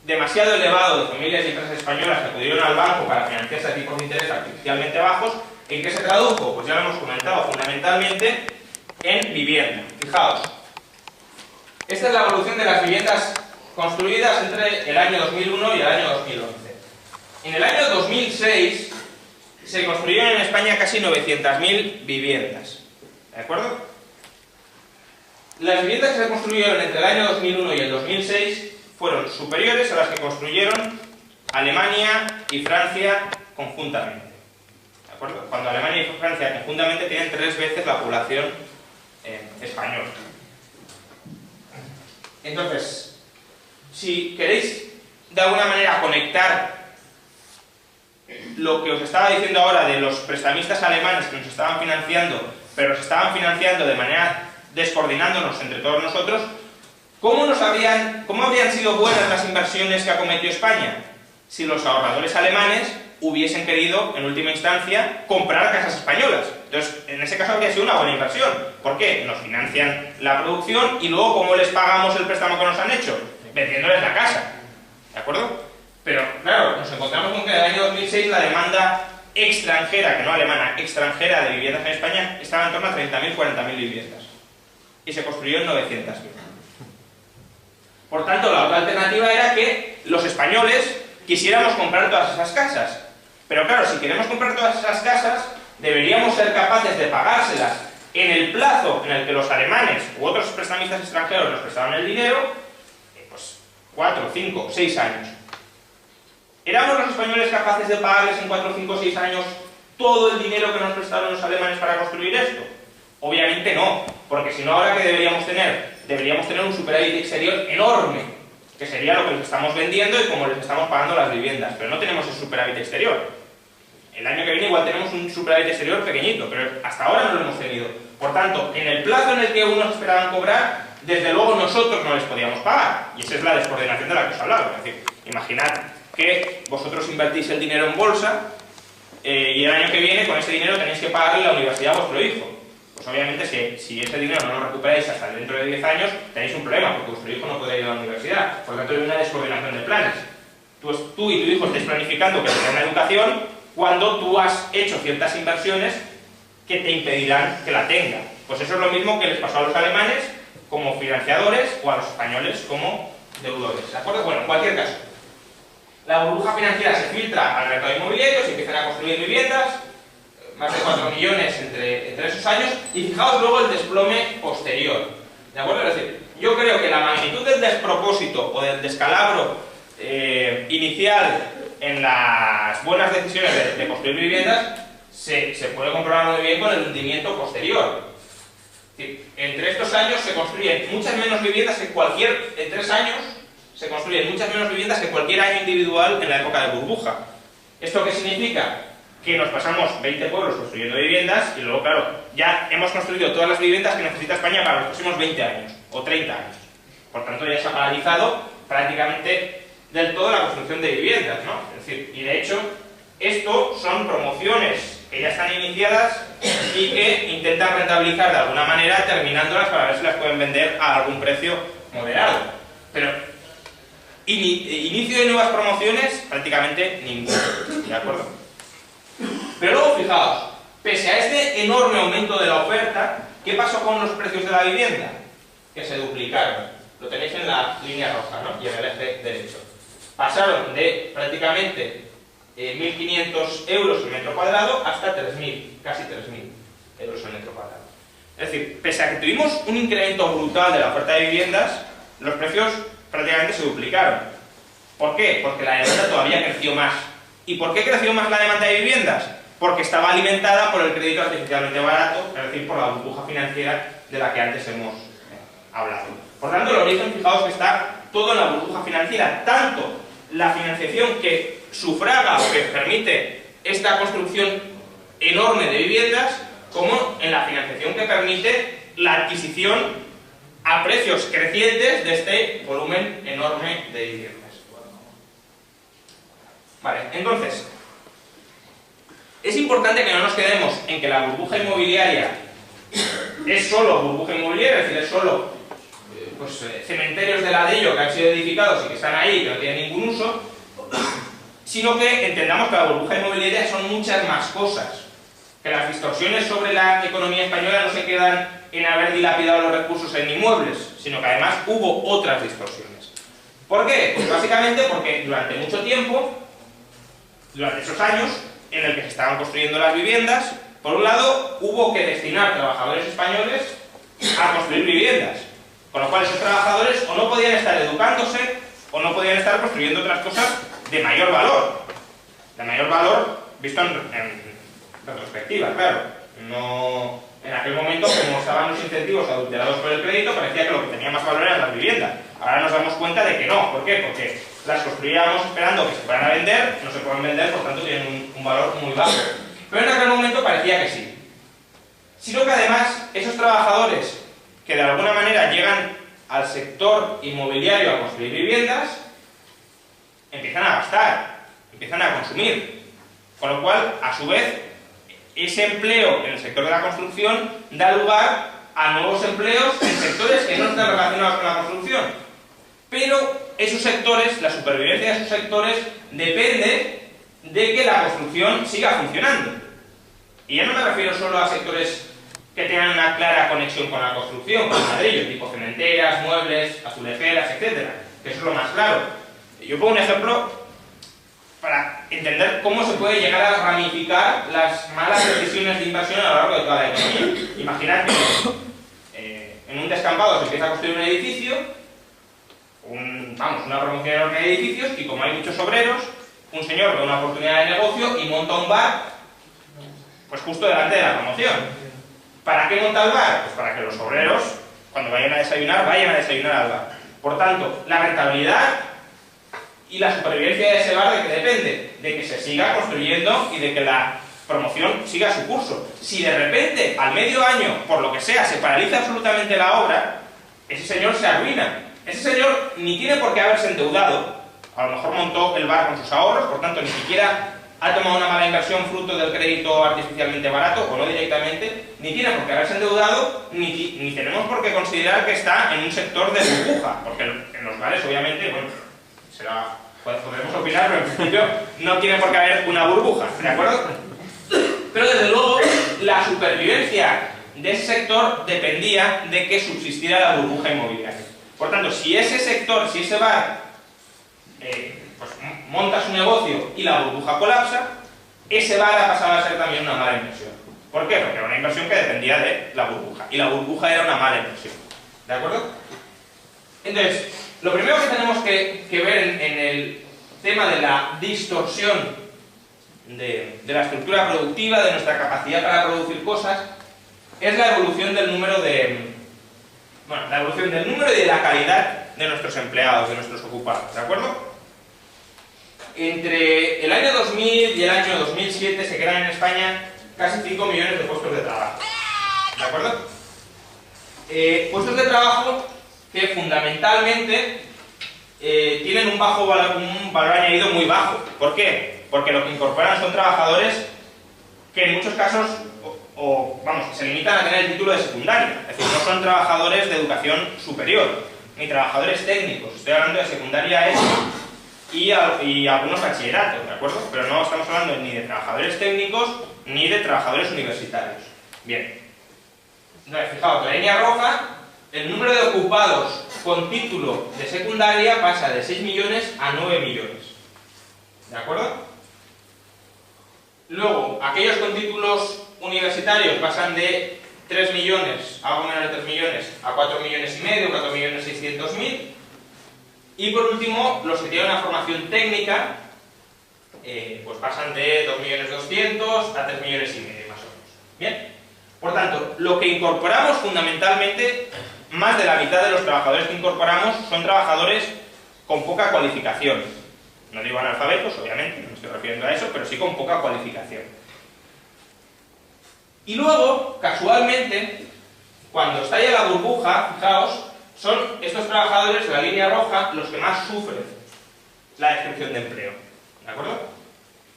demasiado elevado de familias y empresas españolas que acudieron al banco para financiarse a tipos de interés artificialmente bajos, ¿en qué se tradujo? Pues ya lo hemos comentado, fundamentalmente en vivienda. Fijaos, esta es la evolución de las viviendas construidas entre el año 2001 y el año 2011. En el año 2006 se construyeron en España casi 900.000 viviendas. ¿De acuerdo? Las viviendas que se construyeron entre el año 2001 y el 2006 fueron superiores a las que construyeron Alemania y Francia conjuntamente. ¿De acuerdo? Cuando Alemania y Francia conjuntamente tienen 3 veces la población española. Entonces, si queréis de alguna manera conectar lo que os estaba diciendo ahora de los prestamistas alemanes que nos estaban financiando, pero nos estaban financiando de manera descoordinándonos entre todos nosotros, ¿cómo habrían sido buenas las inversiones que acometió España? Si los ahorradores alemanes hubiesen querido, en última instancia, comprar casas españolas. Entonces, en ese caso habría sido una buena inversión. ¿Por qué? Nos financian la producción y luego, ¿cómo les pagamos el préstamo que nos han hecho? Vendiéndoles la casa. ¿De acuerdo? Pero, claro, nos encontramos con que en el año 2006 la demanda extranjera, que no alemana, extranjera de viviendas en España estaba en torno a 30.000, 40.000 viviendas. Y se construyeron 900.000. Por tanto, la otra alternativa era que los españoles quisiéramos comprar todas esas casas. Pero claro, si queremos comprar todas esas casas, deberíamos ser capaces de pagárselas en el plazo en el que los alemanes u otros prestamistas extranjeros nos prestaban el dinero, pues 4, 5, 6 años. ¿Éramos los españoles capaces de pagarles en 4, 5, 6 años todo el dinero que nos prestaron los alemanes para construir esto? Obviamente no, porque si no, ahora ¿qué deberíamos tener? Deberíamos tener un superávit exterior enorme, que sería lo que les estamos vendiendo y como les estamos pagando las viviendas, pero no tenemos ese superávit exterior. El año que viene igual tenemos un superávit exterior pequeñito, pero hasta ahora no lo hemos tenido. Por tanto, en el plazo en el que unos esperaban cobrar, desde luego nosotros no les podíamos pagar. Y esa es la descoordinación de la que os hablaba. Es decir, imaginad que vosotros invertís el dinero en bolsa y el año que viene con ese dinero tenéis que pagarle la universidad a vuestro hijo. Pues obviamente si ese dinero no lo recuperáis hasta dentro de 10 años, tenéis un problema, porque vuestro hijo no podrá ir a la universidad. Por lo tanto, hay una descoordinación de planes. tú y tu hijo estéis planificando que tenga una educación cuando tú has hecho ciertas inversiones que te impedirán que la tenga. Pues eso es lo mismo que les pasó a los alemanes como financiadores o a los españoles como deudores, ¿de acuerdo? Bueno, en cualquier caso, la burbuja financiera se filtra al mercado inmobiliario, se empiezan a construir viviendas, más de 4 millones entre esos años, y fijaos luego el desplome posterior, ¿de acuerdo? Es decir, yo creo que la magnitud del despropósito o del descalabro inicial en las buenas decisiones de construir viviendas se puede comprobar muy bien con el hundimiento posterior. Es decir, entre estos años se construyen muchas menos viviendas que en 3 años se construyen muchas menos viviendas que cualquier año individual en la época de burbuja. ¿Esto qué significa? Que nos pasamos 20 pueblos construyendo viviendas y luego, claro, ya hemos construido todas las viviendas que necesita España para los próximos 20 años o 30 años. Por tanto, ya se ha paralizado prácticamente del todo la construcción de viviendas, ¿no? Es decir, y de hecho, esto son promociones que ya están iniciadas y que intentan rentabilizar de alguna manera terminándolas para ver si las pueden vender a algún precio moderado. Pero inicio de nuevas promociones, prácticamente ninguno, ¿de acuerdo? Pero luego fijaos, pese a este enorme aumento de la oferta, ¿qué pasó con los precios de la vivienda? Que se duplicaron. Lo tenéis en la línea roja, ¿no? Y en el eje derecho. Pasaron de prácticamente 1.500 euros el metro cuadrado hasta 3.000, casi 3.000 euros el metro cuadrado. Es decir, pese a que tuvimos un incremento brutal de la oferta de viviendas, los precios prácticamente se duplicaron. ¿Por qué? Porque la demanda todavía creció más. ¿Y por qué creció más la demanda de viviendas? Porque estaba alimentada por el crédito artificialmente barato, es decir, por la burbuja financiera de la que antes hemos hablado. Por tanto, el origen, fijaos que está todo en la burbuja financiera, tanto la financiación que sufraga o que permite esta construcción enorme de viviendas, como en la financiación que permite la adquisición a precios crecientes de este volumen enorme de viviendas. Vale, entonces, es importante que no nos quedemos en que la burbuja inmobiliaria es solo burbuja inmobiliaria, es decir, es solo cementerios de ladrillo que han sido edificados y que están ahí y que no tienen ningún uso, sino que entendamos que la burbuja inmobiliaria son muchas más cosas, que las distorsiones sobre la economía española no se quedan en haber dilapidado los recursos en inmuebles, sino que además hubo otras distorsiones. ¿Por qué? Pues básicamente porque durante mucho tiempo, durante esos años en el que se estaban construyendo las viviendas, por un lado hubo que destinar trabajadores españoles a construir viviendas, con lo cual esos trabajadores o no podían estar educándose o no podían estar construyendo otras cosas de mayor valor visto en retrospectiva, claro. No, en aquel momento, como estaban los incentivos adulterados por el crédito, parecía que lo que tenía más valor eran las viviendas. Ahora nos damos cuenta de que no. ¿Por qué? Porque las construíamos esperando que se fueran a vender, no se pueden vender, por tanto tienen un valor muy bajo. Pero en aquel momento parecía que sí. Sino que además, esos trabajadores que de alguna manera llegan al sector inmobiliario a construir viviendas, empiezan a gastar, empiezan a consumir. Con lo cual, a su vez, ese empleo en el sector de la construcción da lugar a nuevos empleos en sectores que no están relacionados con la construcción. Pero esos sectores, la supervivencia de esos sectores, depende de que la construcción siga funcionando. Y ya no me refiero solo a sectores que tengan una clara conexión con la construcción, con el ladrillo, tipo cementeras, muebles, azulejeras, etc. Que eso es lo más claro. Yo pongo un ejemplo para entender cómo se puede llegar a ramificar las malas decisiones de inversión a lo largo de toda la economía. Imaginad que en un descampado se empieza a construir un edificio, una promoción enorme de edificios, y como hay muchos obreros, un señor ve una oportunidad de negocio y monta un bar pues justo delante de la promoción. ¿Para qué monta el bar? Pues para que los obreros, cuando vayan a desayunar al bar. Por tanto, la rentabilidad y la supervivencia de ese bar, ¿de qué depende? De que se siga construyendo y de que la promoción siga su curso. Si de repente, al medio año, por lo que sea, se paraliza absolutamente la obra, ese señor se arruina. Ese señor ni tiene por qué haberse endeudado, a lo mejor montó el bar con sus ahorros, por tanto ni siquiera ha tomado una mala inversión fruto del crédito artificialmente barato, o no directamente, ni tiene por qué haberse endeudado, ni tenemos por qué considerar que está en un sector de burbuja, porque en los bares obviamente, bueno, podemos opinar, pero en principio no tiene por qué haber una burbuja, ¿de acuerdo? Pero desde luego la supervivencia de ese sector dependía de que subsistiera la burbuja inmobiliaria. Por tanto, si ese sector, si ese bar pues monta su negocio y la burbuja colapsa, ese bar ha pasado a ser también una mala inversión. ¿Por qué? Porque era una inversión que dependía de la burbuja, y la burbuja era una mala inversión. ¿De acuerdo? Entonces, lo primero que tenemos que ver en el tema de la distorsión de la estructura productiva, de nuestra capacidad para producir cosas, es la evolución del número la evolución del número y de la calidad de nuestros empleados, de nuestros ocupados, ¿de acuerdo? Entre el año 2000 y el año 2007 se crean en España casi 5 millones de puestos de trabajo, ¿de acuerdo? Puestos de trabajo que fundamentalmente tienen un valor añadido muy bajo. ¿Por qué? Porque lo que incorporan son trabajadores que en muchos casos se limitan a tener el título de secundaria. Es decir, no son trabajadores de educación superior, ni trabajadores técnicos. Estoy hablando de secundaria ESO y algunos bachilleratos, ¿de acuerdo? Pero no estamos hablando ni de trabajadores técnicos ni de trabajadores universitarios. Bien. Entonces, fijaos, la línea roja, el número de ocupados con título de secundaria pasa de 6 millones a 9 millones. ¿De acuerdo? Luego, aquellos con títulos universitarios pasan de 3 millones, algo menos de 3 millones, a 4 millones y medio, 4 millones 600 mil. Y por último, los que tienen una formación técnica, pues pasan de 2 millones 200 a 3 millones y medio, más o menos. Bien. Por tanto, lo que incorporamos fundamentalmente, más de la mitad de los trabajadores que incorporamos son trabajadores con poca cualificación. No digo analfabetos, obviamente, no me estoy refiriendo a eso, pero sí con poca cualificación. Y luego, casualmente, cuando estalla la burbuja, fijaos, son estos trabajadores de la línea roja los que más sufren la destrucción de empleo. ¿De acuerdo?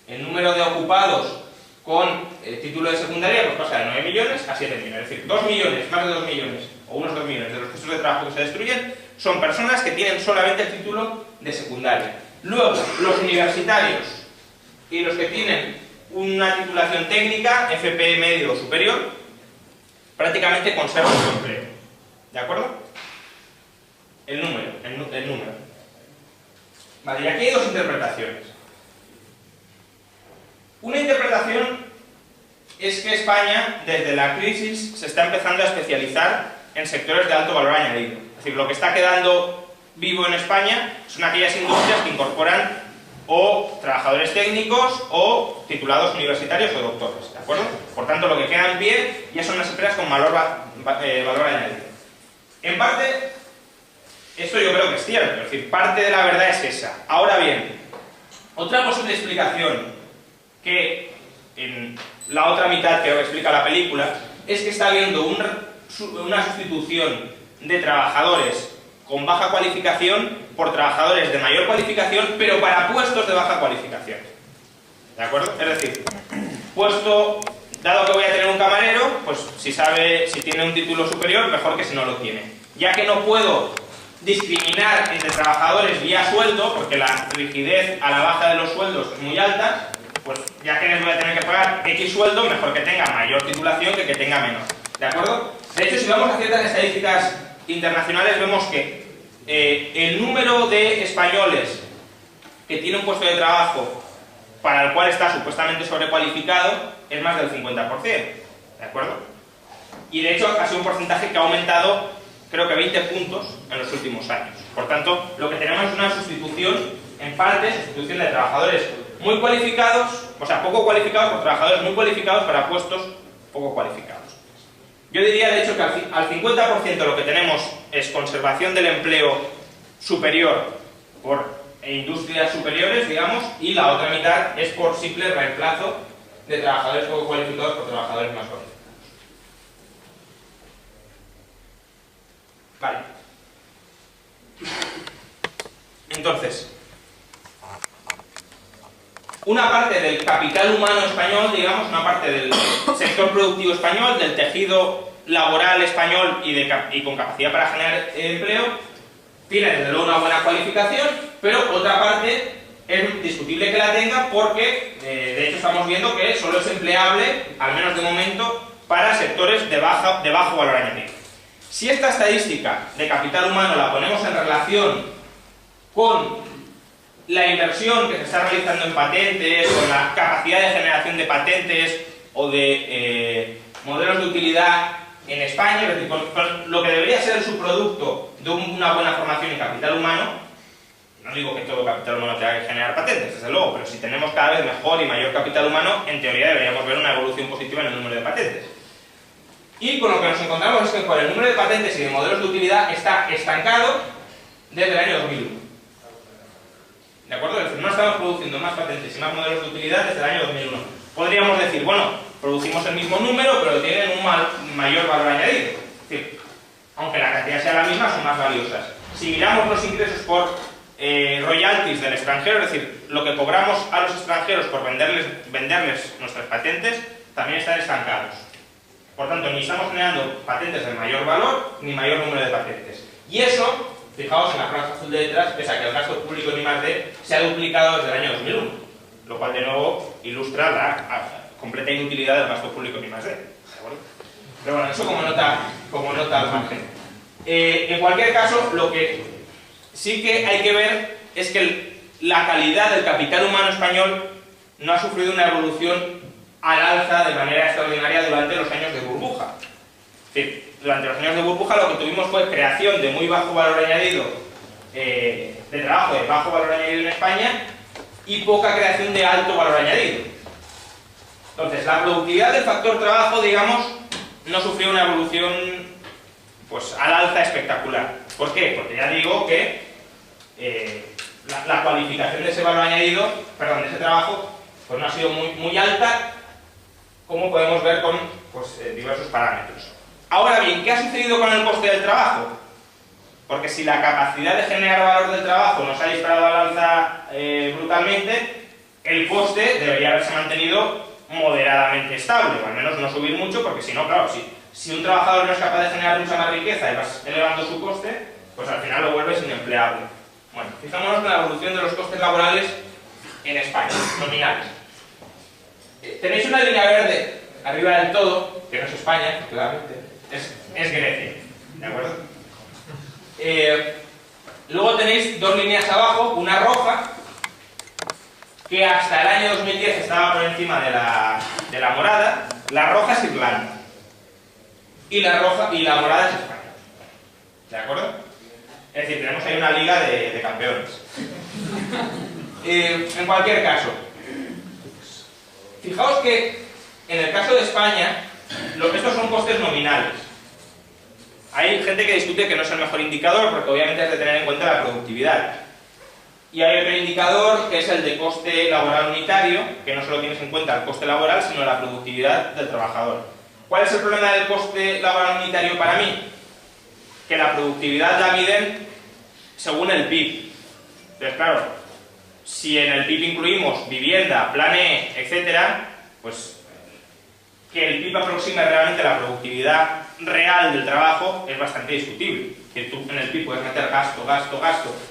El número de ocupados con título de secundaria pues pasa de 9 millones a 7 millones. Es decir, 2 millones, más de 2 millones, o unos 2 millones de los puestos de trabajo que se destruyen son personas que tienen solamente el título de secundaria. Luego, los universitarios y los que tienen una titulación técnica, FP medio o superior, prácticamente conservan su empleo. ¿De acuerdo? El número. Vale, y aquí hay dos interpretaciones. Una interpretación es que España, desde la crisis, se está empezando a especializar en sectores de alto valor añadido. Es decir, lo que está quedando vivo en España son aquellas industrias que incorporan o trabajadores técnicos o titulados universitarios o doctores, ¿de acuerdo? Por tanto, lo que queda en pie ya son las empresas con valor añadido. En parte, esto yo creo que es cierto, es decir, parte de la verdad es esa. Ahora bien, otra posible explicación que en la otra mitad que explica la película es que está habiendo una sustitución de trabajadores con baja cualificación por trabajadores de mayor cualificación, pero para puestos de baja cualificación. ¿De acuerdo? Es decir, dado que voy a tener un camarero, pues si tiene un título superior, mejor que si no lo tiene. Ya que no puedo discriminar entre trabajadores vía sueldo, porque la rigidez a la baja de los sueldos es muy alta, pues ya que les voy a tener que pagar X sueldo, mejor que tenga mayor titulación que tenga menor. ¿De acuerdo? De hecho, si vamos a ciertas estadísticas internacionales, vemos que el número de españoles que tiene un puesto de trabajo para el cual está supuestamente sobrecualificado es más del 50%. ¿De acuerdo? Y de hecho ha sido un porcentaje que ha aumentado, creo que 20 puntos en los últimos años. Por tanto, lo que tenemos es una sustitución, en parte, sustitución de trabajadores muy cualificados, o sea, poco cualificados por trabajadores muy cualificados para puestos poco cualificados. Yo diría, de hecho, que al 50% lo que tenemos es conservación del empleo superior por industrias superiores, digamos, y la otra mitad es por simple reemplazo de trabajadores poco cualificados por trabajadores más cualificados. Vale. Entonces, una parte del capital humano español, digamos, una parte del sector productivo español, del tejido laboral español y con capacidad para generar empleo, tiene desde luego una buena cualificación, pero otra parte es discutible que la tenga porque de hecho estamos viendo que solo es empleable, al menos de momento, para sectores de bajo valor añadido. Si esta estadística de capital humano la ponemos en relación con la inversión que se está realizando en patentes, con la capacidad de generación de patentes o de modelos de utilidad en España, es decir, con lo que debería ser el subproducto de una buena formación en capital humano, no digo que todo capital humano tenga que generar patentes, desde luego, pero si tenemos cada vez mejor y mayor capital humano, en teoría deberíamos ver una evolución positiva en el número de patentes. Y con lo que nos encontramos es que el número de patentes y de modelos de utilidad está estancado desde el año 2001. ¿De acuerdo? Es decir, no estamos produciendo más patentes y más modelos de utilidad desde el año 2001. Podríamos decir, bueno, producimos el mismo número, pero tienen un mayor valor añadido. Es decir, aunque la cantidad sea la misma, son más valiosas. Si miramos los ingresos por royalties del extranjero, es decir, lo que cobramos a los extranjeros por venderles nuestras patentes, también están estancados. Por tanto, ni estamos generando patentes de mayor valor, ni mayor número de patentes. Y eso, fijaos en la franja azul de detrás, pese a que el gasto público en I+D se ha duplicado desde el año 2001, lo cual de nuevo ilustra la completa inutilidad del gasto público en I+D. ¿De acuerdo? Pero bueno, eso como nota al margen. En cualquier caso, lo que sí que hay que ver es que la calidad del capital humano español no ha sufrido una evolución al alza de manera extraordinaria durante los años de burbuja. Es decir, durante los años de burbuja lo que tuvimos fue creación de muy bajo valor añadido, de trabajo de bajo valor añadido en España, y poca creación de alto valor añadido. Entonces, la productividad del factor trabajo, digamos, no sufrió una evolución pues al alza espectacular. ¿Por qué? Porque ya digo que la cualificación de ese valor añadido, perdón, de ese trabajo, pues no ha sido muy alta, como podemos ver con pues, diversos parámetros. Ahora bien, ¿qué ha sucedido con el coste del trabajo? Porque si la capacidad de generar valor del trabajo nos ha disparado al alza brutalmente, el coste debería haberse mantenido moderadamente estable, o al menos no subir mucho, porque si no, claro, si un trabajador no es capaz de generar mucha más riqueza y vas elevando su coste, pues al final lo vuelves inempleable. Bueno, fijémonos en la evolución de los costes laborales en España, nominales. Tenéis una línea verde arriba del todo, que no es España, claramente, es Grecia, ¿de acuerdo? Luego tenéis dos líneas abajo, una roja, que hasta el año 2010 estaba por encima de la morada. La roja es Irlanda y la morada es España, ¿de acuerdo? Es decir, tenemos ahí una liga de campeones. En cualquier caso, fijaos que en el caso de España, estos son costes nominales. Hay gente que discute que no es el mejor indicador porque obviamente has de tener en cuenta la productividad. Y hay otro indicador que es el de coste laboral unitario, que no solo tienes en cuenta el coste laboral, sino la productividad del trabajador. ¿Cuál es el problema del coste laboral unitario para mí? Que la productividad la miden según el PIB. Entonces, claro, si en el PIB incluimos vivienda, plan E, etc., pues que el PIB aproxime realmente la productividad real del trabajo es bastante discutible. Que tú en el PIB puedes meter gasto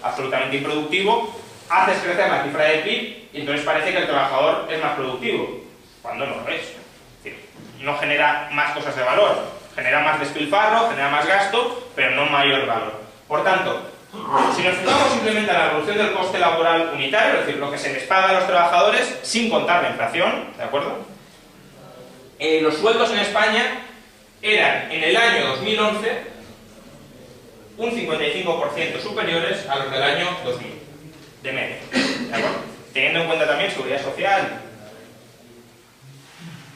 absolutamente improductivo, haces crecer la cifra del PIB y entonces parece que el trabajador es más productivo, cuando no lo es. Es decir, no genera más cosas de valor, genera más despilfarro, genera más gasto, pero no mayor valor. Por tanto, si nos fijamos simplemente en la evolución del coste laboral unitario, es decir, lo que se les paga a los trabajadores sin contar la inflación, ¿de acuerdo? Los sueldos en España eran en el año 2011 un 55% superiores a los del año 2000, de media, ¿de acuerdo? Teniendo en cuenta también seguridad social.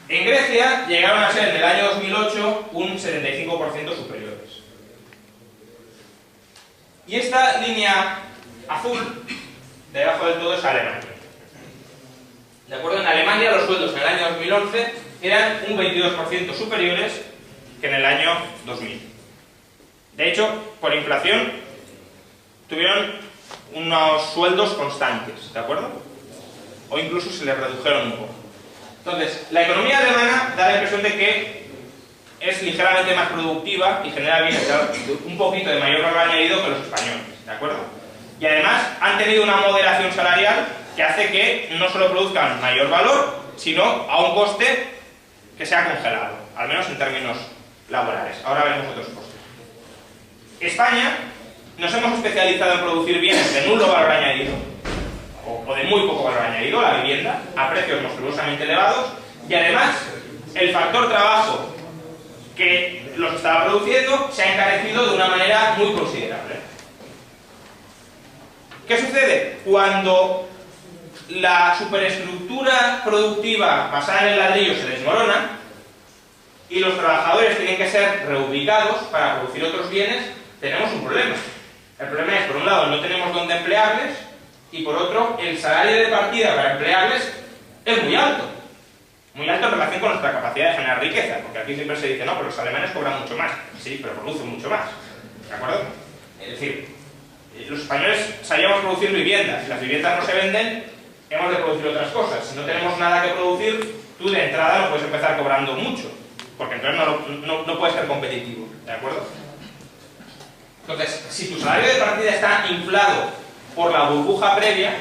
En Grecia llegaron a ser en el año 2008 un 75% superiores. Y esta línea azul, debajo del todo, es Alemania. ¿De acuerdo? En Alemania los sueldos en el año 2011 eran un 22% superiores que en el año 2000. De hecho, por inflación, tuvieron unos sueldos constantes, ¿de acuerdo? O incluso se les redujeron un poco. Entonces, la economía alemana da la impresión de que es ligeramente más productiva y genera bienestar un poquito de mayor valor añadido que los españoles. ¿de acuerdo? Y además han tenido una moderación salarial que hace que no solo produzcan mayor valor, sino a un coste que sea congelado, al menos en términos laborales. Ahora veremos otros costes. España nos hemos especializado en producir bienes de nulo valor añadido, o de muy poco valor añadido, la vivienda, a precios monstruosamente elevados, y además el factor trabajo que los estaba produciendo se ha encarecido de una manera muy considerable. ¿Qué sucede? Cuando la superestructura productiva basada en el ladrillo se desmorona y los trabajadores tienen que ser reubicados para producir otros bienes, tenemos un problema. El problema es, por un lado, no tenemos dónde emplearles, y por otro, el salario de partida para emplearles es muy alto en relación con nuestra capacidad de generar riqueza, porque aquí siempre se dice, no, pero los alemanes cobran mucho más. Sí, pero producen mucho más, ¿de acuerdo? Es decir, los españoles sabíamos producir viviendas, si las viviendas no se venden, hemos de producir otras cosas. Si no tenemos nada que producir, tú de entrada no puedes empezar cobrando mucho, porque entonces no puedes ser competitivo, ¿de acuerdo? Entonces, si tu salario de partida está inflado por la burbuja previa,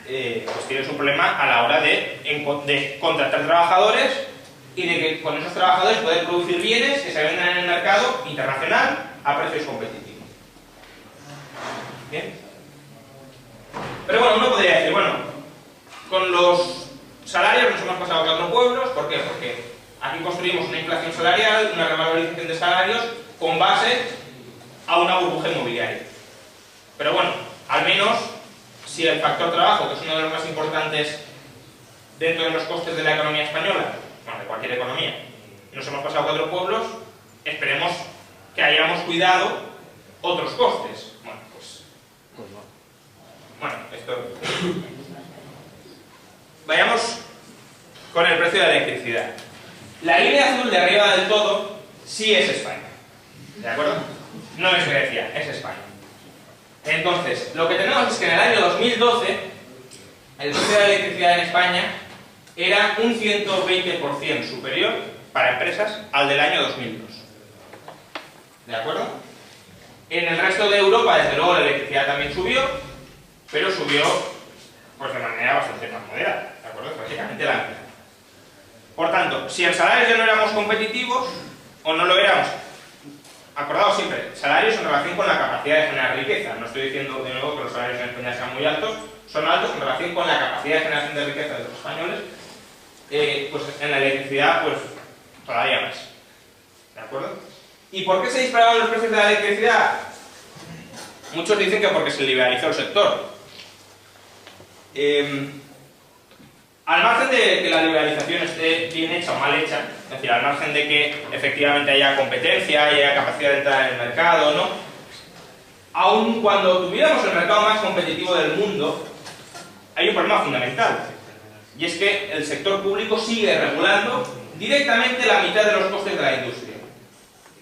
pues tienes un problema a la hora de contratar trabajadores y de que con esos trabajadores poder producir bienes que se vendan en el mercado internacional a precios competitivos. ¿Bien? Pero bueno, uno podría decir, bueno, con los salarios nos hemos pasado a 4 pueblos. ¿Por qué? Porque aquí construimos una inflación salarial, una revalorización de salarios con base a una burbuja inmobiliaria. Pero bueno, al menos si el factor trabajo, que es uno de los más importantes dentro de los costes de la economía española, bueno, de cualquier economía, nos hemos pasado a 4 pueblos, esperemos que hayamos cuidado otros costes. Bueno, esto... Vayamos con el precio de la electricidad. La línea azul de arriba del todo sí es España, ¿de acuerdo? No es Grecia, es España. Entonces, lo que tenemos es que en el año 2012 el precio de la electricidad en España era un 120% superior para empresas al del año 2002. ¿De acuerdo? En el resto de Europa, desde luego, la electricidad también subió, pero subió pues de manera bastante más moderada, ¿de acuerdo? Prácticamente la mitad. Por tanto, si en salarios ya no éramos competitivos, o no lo éramos, acordaos siempre, salarios en relación con la capacidad de generar riqueza. No estoy diciendo de nuevo que los salarios en España sean muy altos, son altos en relación con la capacidad de generación de riqueza de los españoles, pues en la electricidad, pues todavía más. ¿De acuerdo? ¿Y por qué se dispararon los precios de la electricidad? Muchos dicen que porque se liberalizó el sector. Al margen de que la liberalización esté bien hecha o mal hecha, es decir, al margen de que efectivamente haya competencia y haya capacidad de entrar en el mercado, ¿no? Aun cuando tuviéramos el mercado más competitivo del mundo, hay un problema fundamental, y es que el sector público sigue regulando directamente la mitad de los costes de la industria,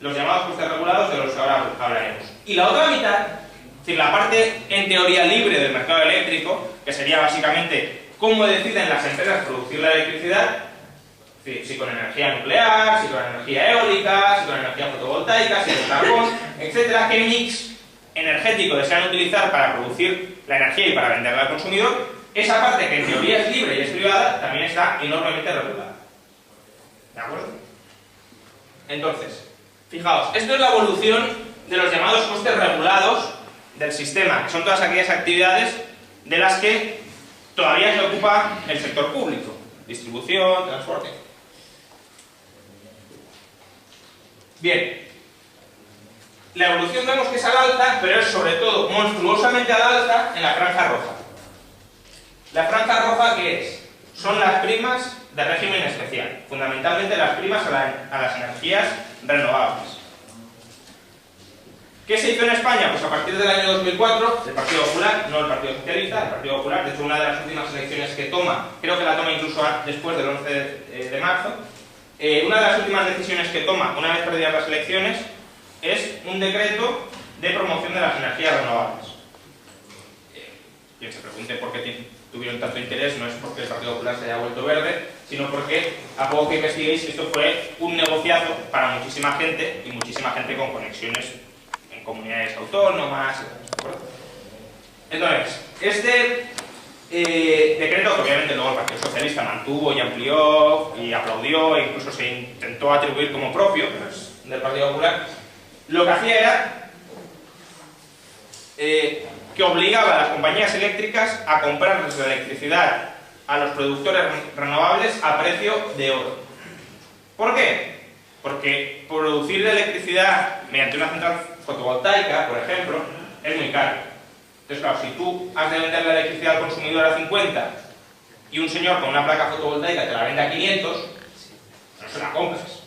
los llamados costes regulados, de los que ahora hablaremos. Y la otra mitad, es decir, la parte en teoría libre del mercado eléctrico, que sería básicamente cómo deciden las empresas producir la electricidad, si con energía nuclear, si con energía eólica, si con energía fotovoltaica, si con carbón, etcétera, qué mix energético desean utilizar para producir la energía y para venderla al consumidor. Esa parte que en teoría es libre y es privada también está enormemente regulada. ¿De acuerdo? Entonces, fijaos, esto es la evolución de los llamados costes regulados del sistema, que son todas aquellas actividades de las que todavía se ocupa el sector público: distribución, transporte. Bien, la evolución vemos que es al alta, pero es sobre todo monstruosamente al alta en la franja roja. ¿La franja roja qué es? Son las primas de régimen especial, fundamentalmente las primas a las energías renovables. ¿Qué se hizo en España? Pues a partir del año 2004, el Partido Popular, no el Partido Socialista, el Partido Popular, de hecho una de las últimas elecciones que toma, creo que la toma incluso después del 11 de marzo, una de las últimas decisiones que toma, una vez perdidas las elecciones, es un decreto de promoción de las energías renovables. Quien se pregunte por qué tuvieron tanto interés, no es porque el Partido Popular se haya vuelto verde, sino porque, a poco que investiguéis, esto fue un negociazo para muchísima gente, y muchísima gente con conexiones en comunidades autónomas, ¿de acuerdo? Entonces, este decreto, que obviamente luego el Partido Socialista mantuvo y amplió y aplaudió, e incluso se intentó atribuir como propio, pero es del Partido Popular, lo que hacía era que obligaba a las compañías eléctricas a comprarles la electricidad a los productores renovables a precio de oro. ¿Por qué? Porque producir la electricidad mediante una central fotovoltaica, por ejemplo, es muy caro. Entonces, claro, si tú has de vender la electricidad al consumidor a 50 y un señor con una placa fotovoltaica te la vende a 500, no se la compras.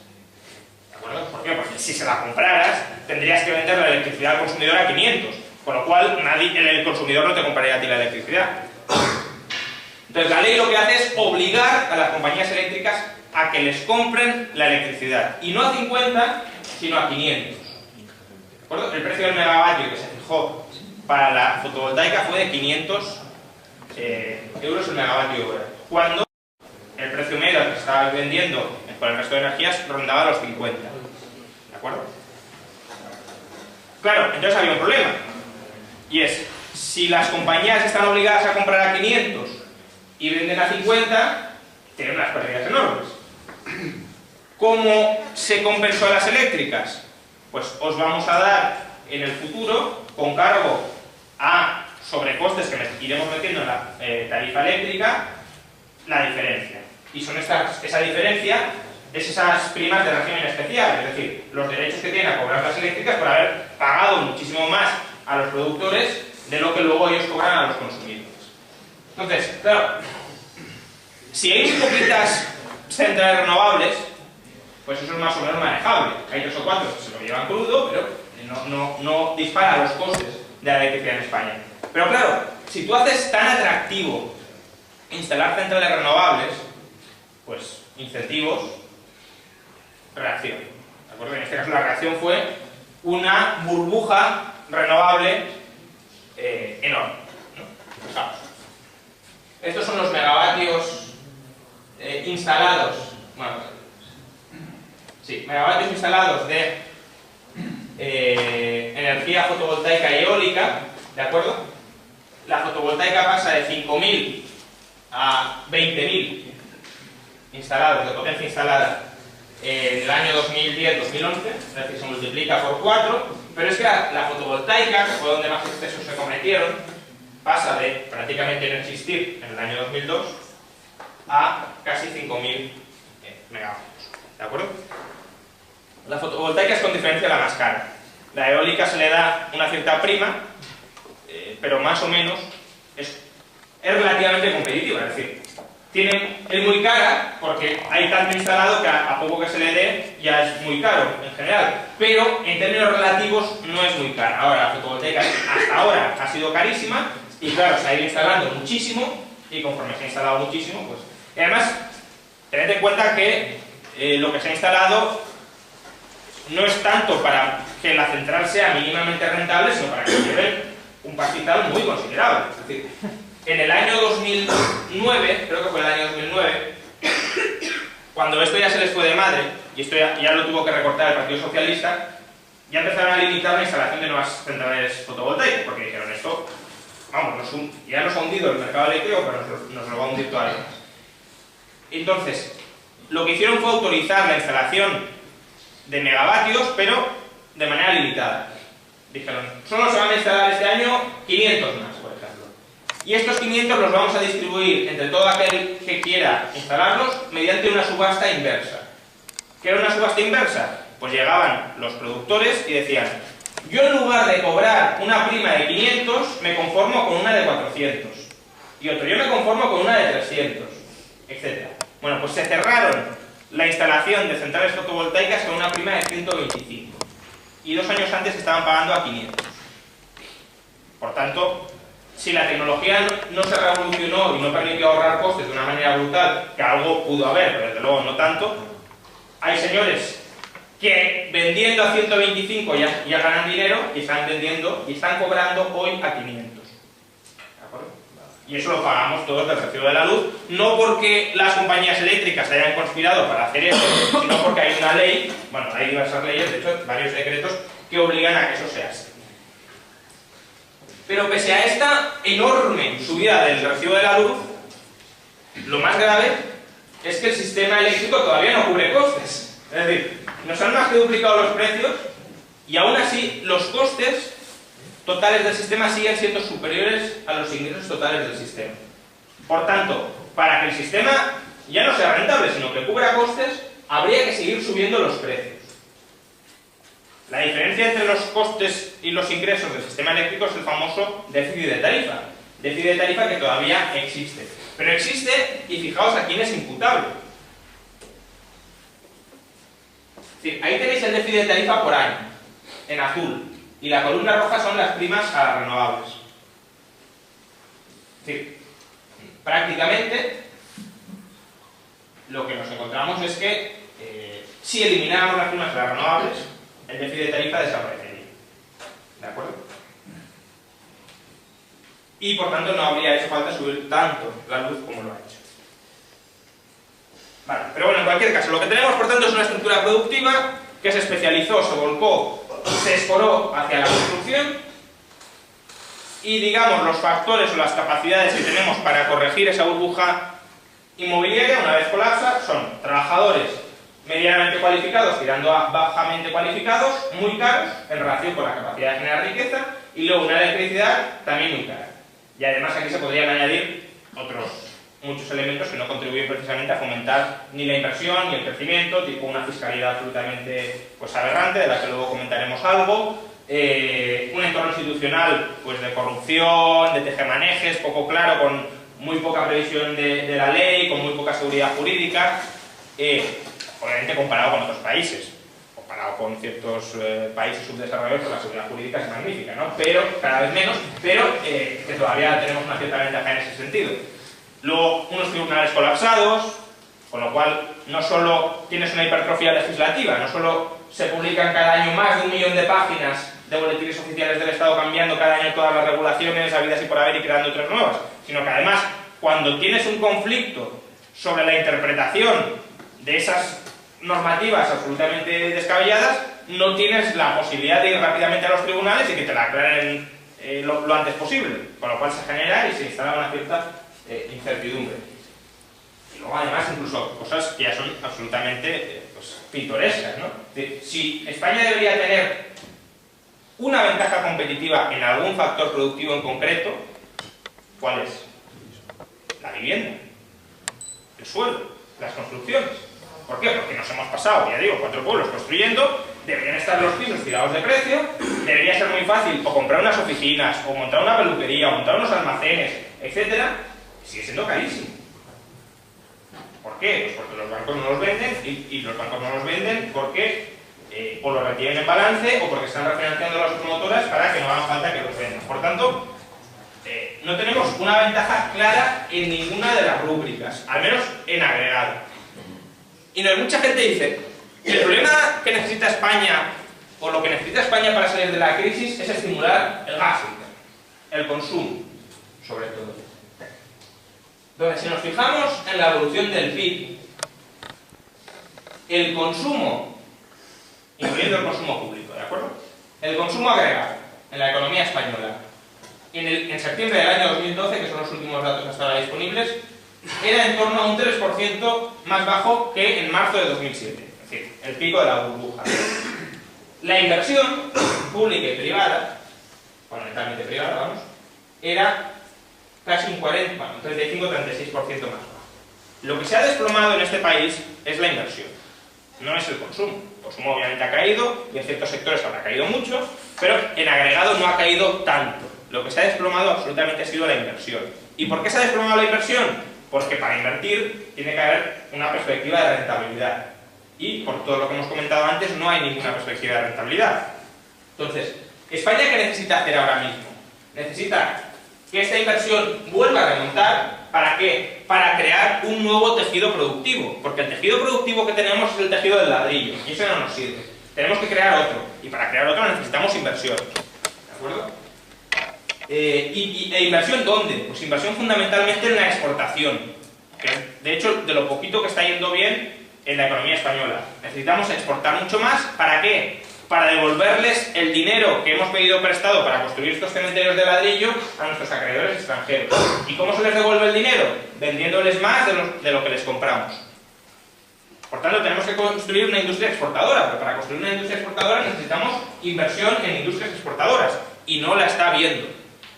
¿De acuerdo? ¿Por qué? Porque si se la compraras, tendrías que vender la electricidad al consumidor a 500, con lo cual el consumidor no te compraría a ti la electricidad. Entonces, la ley lo que hace es obligar a las compañías eléctricas a que les compren la electricidad. Y no a 50, sino a 500. ¿De acuerdo? El precio del megavatio que se fijó para la fotovoltaica fue de 500 euros el megavatio hora, cuando el precio medio al que estaba vendiendo por el resto de energías rondaba los 50. ¿De acuerdo? Claro, entonces había un problema. Y es, si las compañías están obligadas a comprar a 500 y venden a 50, tienen unas pérdidas enormes. ¿Cómo se compensó a las eléctricas? Pues os vamos a dar en el futuro, con cargo a sobrecostes que iremos metiendo en la tarifa eléctrica, la diferencia. Y son esa diferencia es esas primas de régimen especial, es decir, los derechos que tienen a cobrar las eléctricas por haber pagado muchísimo más a los productores de lo que luego ellos cobran a los consumidores. Entonces, claro, si hay muy poquitas centrales renovables, pues eso es más o menos manejable. Hay 3 o 4 que se lo llevan crudo, pero no dispara los costes de la electricidad en España. Pero claro, si tú haces tan atractivo instalar centrales renovables, pues incentivos, reacción. ¿De acuerdo? En este caso la reacción fue una burbuja renovable enorme, ¿no? Fijaos. Estos son los megavatios instalados, bueno, sí, megavatios instalados de energía fotovoltaica y eólica, ¿de acuerdo? La fotovoltaica pasa de 5.000 a 20.000 instalados, de potencia instalada en el año 2010-2011, es decir, se multiplica por 4, pero es que la fotovoltaica, que fue donde más excesos se cometieron, pasa de prácticamente no existir en el año 2002 a casi 5.000 megavatios, ¿de acuerdo? La fotovoltaica es con diferencia la más cara. La eólica se le da una cierta prima, pero más o menos es relativamente competitiva, es decir, es muy cara porque hay tanto instalado que a poco que se le dé ya es muy caro en general, pero en términos relativos no es muy cara. Ahora, la fotovoltaica hasta ahora ha sido carísima y claro, se ha ido instalando muchísimo y conforme se ha instalado muchísimo, pues... Y además, tened en cuenta que lo que se ha instalado no es tanto para que la central sea mínimamente rentable, sino para que lleve un pastizal muy considerable. Es decir, en el año 2009, creo que fue el año 2009, cuando esto ya se les fue de madre, y esto ya lo tuvo que recortar el Partido Socialista, ya empezaron a limitar la instalación de nuevas centrales fotovoltaicas, porque dijeron esto, vamos, ya nos ha hundido el mercado eléctrico, pero nos lo va a hundir todavía más. Entonces, lo que hicieron fue autorizar la instalación de megavatios, pero de manera limitada. Dijeron, solo se van a instalar este año 500 más, por ejemplo. Y estos 500 los vamos a distribuir entre todo aquel que quiera instalarlos mediante una subasta inversa. ¿Qué era una subasta inversa? Pues llegaban los productores y decían, yo en lugar de cobrar una prima de 500, me conformo con una de 400. Y otro, yo me conformo con una de 300, etc. Bueno, pues se cerraron la instalación de centrales fotovoltaicas con una prima de 125. Y 2 años antes estaban pagando a 500. Por tanto, si la tecnología no se revolucionó y no permitió ahorrar costes de una manera brutal, que algo pudo haber, pero desde luego no tanto, hay señores que vendiendo a 125 ya ganan dinero y están vendiendo y están cobrando hoy a 500. ¿De acuerdo? Y eso lo pagamos todos del recibo de la luz, no porque las compañías eléctricas hayan conspirado para hacer eso, sino porque hay una ley, bueno, hay diversas leyes, de hecho, varios decretos que obligan a que eso sea así. Pero pese a esta enorme subida del recibo de la luz, lo más grave es que el sistema eléctrico todavía no cubre costes. Es decir, nos han más que duplicado los precios y aún así los costes totales del sistema siguen siendo superiores a los ingresos totales del sistema. Por tanto, para que el sistema ya no sea rentable, sino que cubra costes, habría que seguir subiendo los precios. La diferencia entre los costes y los ingresos del sistema eléctrico es el famoso déficit de tarifa. Déficit de tarifa que todavía existe. Pero existe, y fijaos a quién es imputable. Es decir, ahí tenéis el déficit de tarifa por año, en azul. Y la columna roja son las primas a las renovables. Es decir, prácticamente lo que nos encontramos es que si elimináramos las primas a las renovables, el déficit de tarifa desaparecería. ¿De acuerdo? Y por tanto no habría hecho falta subir tanto la luz como lo ha hecho. Vale, pero bueno, en cualquier caso, lo que tenemos por tanto es una estructura productiva que se especializó, se volcó, se escoró hacia la construcción y digamos los factores o las capacidades que tenemos para corregir esa burbuja inmobiliaria una vez colapsa son trabajadores medianamente cualificados tirando a bajamente cualificados, muy caros en relación con la capacidad de generar riqueza, y luego una electricidad también muy cara. Y además aquí se podrían añadir otros muchos elementos que no contribuyen precisamente a fomentar ni la inversión ni el crecimiento, tipo una fiscalidad absolutamente pues aberrante, de la que luego comentaremos algo, un entorno institucional pues de corrupción, de tejemanejes, poco claro, con muy poca previsión de la ley, con muy poca seguridad jurídica, obviamente comparado con otros países, comparado con ciertos países subdesarrollados, pues la seguridad jurídica es magnífica, ¿no? Pero, cada vez menos, pero que todavía tenemos una cierta ventaja en ese sentido. Luego, unos tribunales colapsados, con lo cual no solo tienes una hipertrofia legislativa, no solo se publican cada año más de 1 millón de páginas de boletines oficiales del Estado cambiando cada año todas las regulaciones habidas y por haber y creando otras nuevas, sino que además, cuando tienes un conflicto sobre la interpretación de esas normativas absolutamente descabelladas, no tienes la posibilidad de ir rápidamente a los tribunales y que te la aclaren lo antes posible, con lo cual se genera y se instala una cierta incertidumbre. Y luego además incluso cosas que ya son absolutamente pues, pintorescas, ¿no? Si España debería tener una ventaja competitiva en algún factor productivo en concreto, ¿cuál es? La vivienda, el suelo, las construcciones. ¿Por qué? Porque nos hemos pasado, ya digo, 4 pueblos construyendo, deberían estar los pisos tirados de precio, debería ser muy fácil o comprar unas oficinas, o montar una peluquería, o montar unos almacenes, etcétera, sigue siendo carísimo. ¿Por qué? Pues porque los bancos no los venden, y los bancos no los venden porque o los retienen en balance o porque están refinanciando las promotoras para que no haga falta que los vendan. Por tanto, no tenemos una ventaja clara en ninguna de las rúbricas, al menos en agregado. Y mucha gente dice, el problema que necesita España, o lo que necesita España para salir de la crisis, es estimular el gasto, el consumo, sobre todo. Entonces, si nos fijamos en la evolución del PIB, el consumo, incluyendo el consumo público, ¿de acuerdo? El consumo agregado en la economía española, en septiembre del año 2012, que son los últimos datos hasta ahora disponibles, era en torno a un 3% más bajo que en marzo de 2007, es decir, el pico de la burbuja. La inversión pública y privada, fundamentalmente privada, vamos, era casi un 35-36% más bajo. Lo que se ha desplomado en este país es la inversión, no es el consumo. El consumo obviamente ha caído y en ciertos sectores habrá caído mucho, pero en agregado no ha caído tanto. Lo que se ha desplomado absolutamente ha sido la inversión. ¿Y por qué se ha desplomado la inversión? Porque para invertir tiene que haber una perspectiva de rentabilidad. Y por todo lo que hemos comentado antes, no hay ninguna perspectiva de rentabilidad. Entonces, ¿España qué necesita hacer ahora mismo? Necesita que esta inversión vuelva a remontar. ¿Para qué? Para crear un nuevo tejido productivo. Porque el tejido productivo que tenemos es el tejido del ladrillo. Y eso no nos sirve. Tenemos que crear otro. Y para crear otro necesitamos inversión. ¿De acuerdo? ¿E inversión dónde? Pues inversión fundamentalmente en la exportación, que de hecho de lo poquito que está yendo bien en la economía española. Necesitamos exportar mucho más. ¿Para qué? para devolverles el dinero que hemos pedido prestado para construir estos cementerios de ladrillo a nuestros acreedores extranjeros. ¿Y cómo se les devuelve el dinero? Vendiéndoles más de lo que les compramos. Por tanto, tenemos que construir una industria exportadora, pero para construir una industria exportadora necesitamos inversión en industrias exportadoras, y no la está viendo,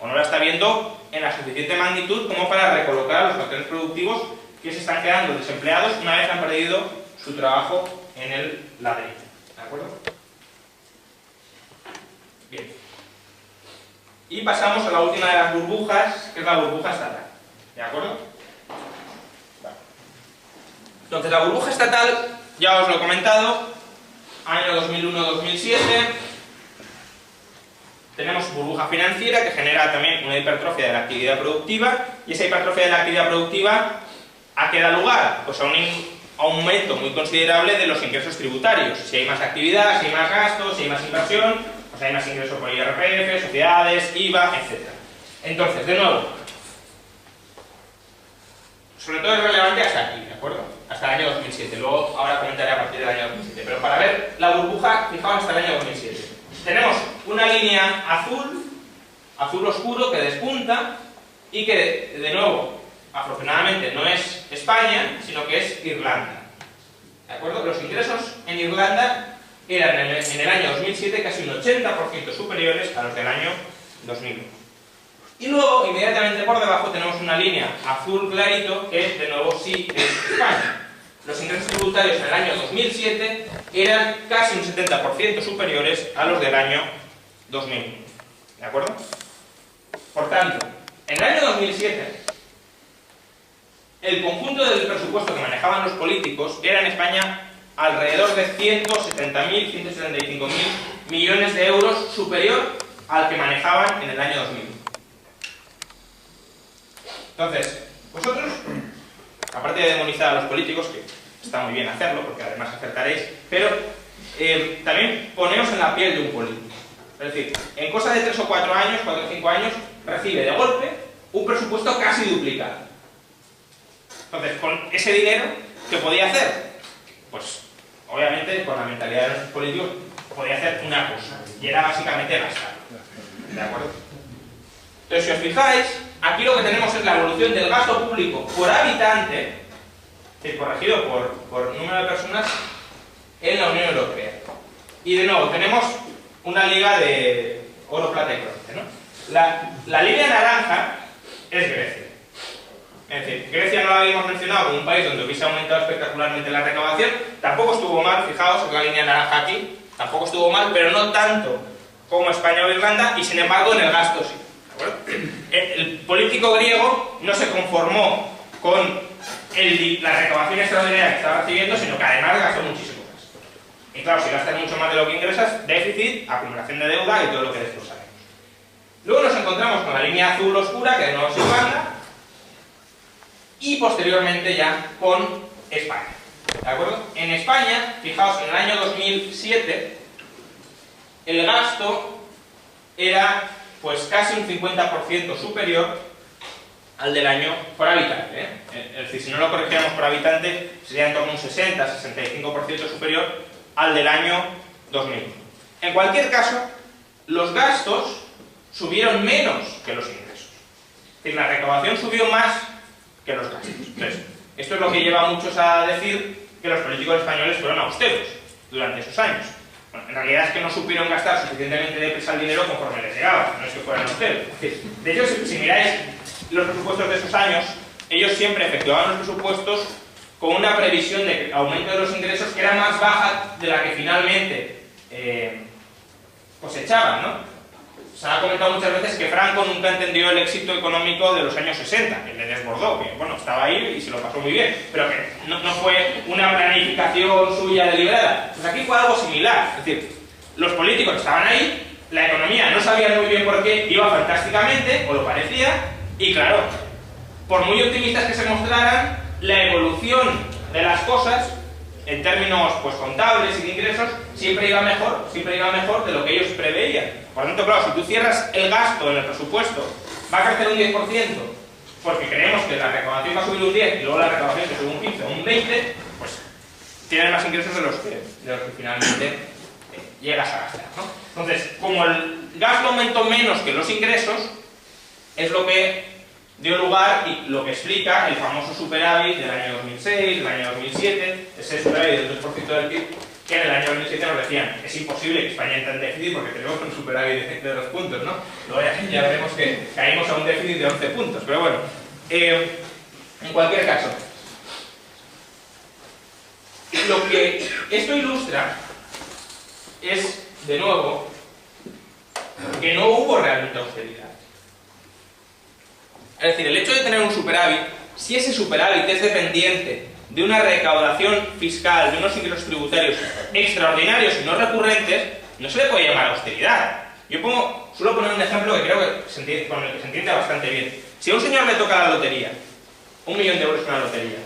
o no la está viendo en la suficiente magnitud como para recolocar a los factores productivos que se están quedando desempleados una vez han perdido su trabajo en el ladrillo. ¿De acuerdo? Bien. Y pasamos a la última de las burbujas, que es la burbuja estatal. ¿De acuerdo? Vale. Entonces, la burbuja estatal, ya os lo he comentado, año 2001-2007, tenemos burbuja financiera que genera también una hipertrofia de la actividad productiva, y esa hipertrofia de la actividad productiva, ¿a qué da lugar? Pues a un aumento muy considerable de los ingresos tributarios. Si hay más actividad, si hay más gastos, si hay más inversión, pues hay más ingresos por IRPF, sociedades, IVA, etc. Entonces, de nuevo, sobre todo es relevante hasta aquí, ¿de acuerdo? Hasta el año 2007. Luego, ahora comentaré a partir del año 2007. Pero para ver la burbuja, fijaos hasta el año 2007. Tenemos una línea azul oscuro, que despunta y que, de nuevo, afortunadamente no es España, sino que es Irlanda. ¿De acuerdo? Los ingresos en Irlanda eran en el año 2007 casi un 80% superiores a los del año 2001. Y luego, inmediatamente por debajo, tenemos una línea azul clarito que, de nuevo, sí es España. Los ingresos tributarios en el año 2007 eran casi un 70% superiores a los del año 2001. ¿De acuerdo? Por tanto, en el año 2007, el conjunto del presupuesto que manejaban los políticos era en España alrededor de 170.000, 175.000 millones de euros superior al que manejaban en el año 2001. Entonces, vosotros, aparte de demonizar a los políticos, que está muy bien hacerlo, porque además acertaréis, pero también poneos en la piel de un político. Es decir, en cosa de 3 o 4 años, 4 o 5 años, recibe de golpe un presupuesto casi duplicado. Entonces, con ese dinero, ¿qué podía hacer? Pues, obviamente, con la mentalidad de los políticos, podía hacer una cosa, y era básicamente gastar. ¿De acuerdo? Entonces, si os fijáis, aquí lo que tenemos es la evolución del gasto público por habitante, corregido por número de personas en la Unión Europea. Y de nuevo, tenemos una liga de oro, plata y bronce, ¿no? La línea naranja es Grecia. Es decir, Grecia no la habíamos mencionado como un país donde hubiese aumentado espectacularmente la recaudación. Tampoco estuvo mal, fijaos, en la línea naranja aquí, tampoco estuvo mal, pero no tanto como España o Irlanda, y sin embargo en el gasto sí. ¿De acuerdo? El político griego no se conformó con la recaudación extraordinaria que estaba recibiendo, sino que además gastó muchísimo más. Y claro, si gastas mucho más de lo que ingresas, déficit, acumulación de deuda y todo lo que después sabemos. Luego nos encontramos con la línea azul oscura, que de nuevo es Irlanda, y posteriormente ya con España. ¿De acuerdo? En España, fijaos, en el año 2007, el gasto era pues casi un 50% superior al del año por habitante, ¿eh? Es decir, si no lo corrigiéramos por habitante, sería en torno a un 60-65% superior al del año 2000. En cualquier caso, los gastos subieron menos que los ingresos. Es decir, la recaudación subió más que los gastos. Entonces, esto es lo que lleva a muchos a decir que los políticos españoles fueron austeros durante esos años. Bueno, en realidad es que no supieron gastar suficientemente deprisa el dinero conforme les llegaba, no es que fueran austeros. De hecho, si miráis los presupuestos de esos años, ellos siempre efectuaban los presupuestos con una previsión de aumento de los ingresos que era más baja de la que finalmente cosechaban, ¿no? Se ha comentado muchas veces que Franco nunca entendió el éxito económico de los años 60, que le desbordó, que bueno, estaba ahí y se lo pasó muy bien, pero que no fue una planificación suya deliberada. Pues aquí fue algo similar, es decir, los políticos estaban ahí, la economía no sabían muy bien por qué, iba fantásticamente, o lo parecía, y claro, por muy optimistas que se mostraran, la evolución de las cosas, en términos pues contables y de ingresos, siempre iba mejor de lo que ellos preveían. Por lo tanto, claro, si tú cierras el gasto en el presupuesto, va a crecer un 10%, porque creemos que la recaudación va a subir un 10 y luego la recaudación que sube un 15 o un 20, pues tienen más ingresos de los que finalmente llegas a gastar, ¿no? Entonces, como el gasto aumentó menos que los ingresos, es lo que dio lugar y lo que explica el famoso superávit del año 2006, del año 2007, ese superávit del 2% del PIB, que en el año 2007 nos decían es imposible que España entre en déficit porque tenemos un superávit de 2 puntos, ¿no? Luego ya veremos que caímos a un déficit de 11 puntos, pero bueno, en cualquier caso, lo que esto ilustra es, de nuevo, que no hubo realmente austeridad. Es decir, el hecho de tener un superávit, si ese superávit es dependiente de una recaudación fiscal, de unos ingresos tributarios extraordinarios y no recurrentes, no se le puede llamar austeridad. Yo suelo poner un ejemplo que creo que con el que se entiende bastante bien. Si a un señor le toca la lotería, 1 millón de euros en la lotería,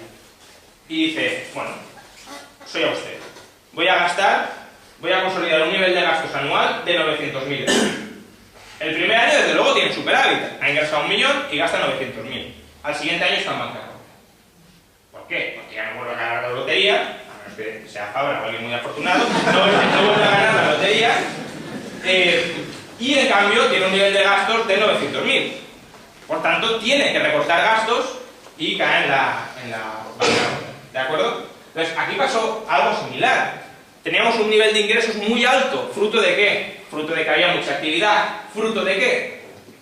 y dice, bueno, soy austero, voy a consolidar un nivel de gastos anual de 900.000 euros. El primer año, desde luego, tiene superávit. Ha ingresado 1 millón y gasta 900.000. Al siguiente año está en bancarrota. ¿Por qué? Porque ya no vuelve a ganar la lotería, a menos que sea Fabra o alguien muy afortunado, no vuelve a ganar la lotería, y en cambio tiene un nivel de gastos de 900.000. Por tanto, tiene que recortar gastos y cae en la bancarrota. ¿De acuerdo? Entonces, aquí pasó algo similar. Teníamos un nivel de ingresos muy alto. ¿Fruto de qué? Fruto de que había mucha actividad. ¿Fruto de qué?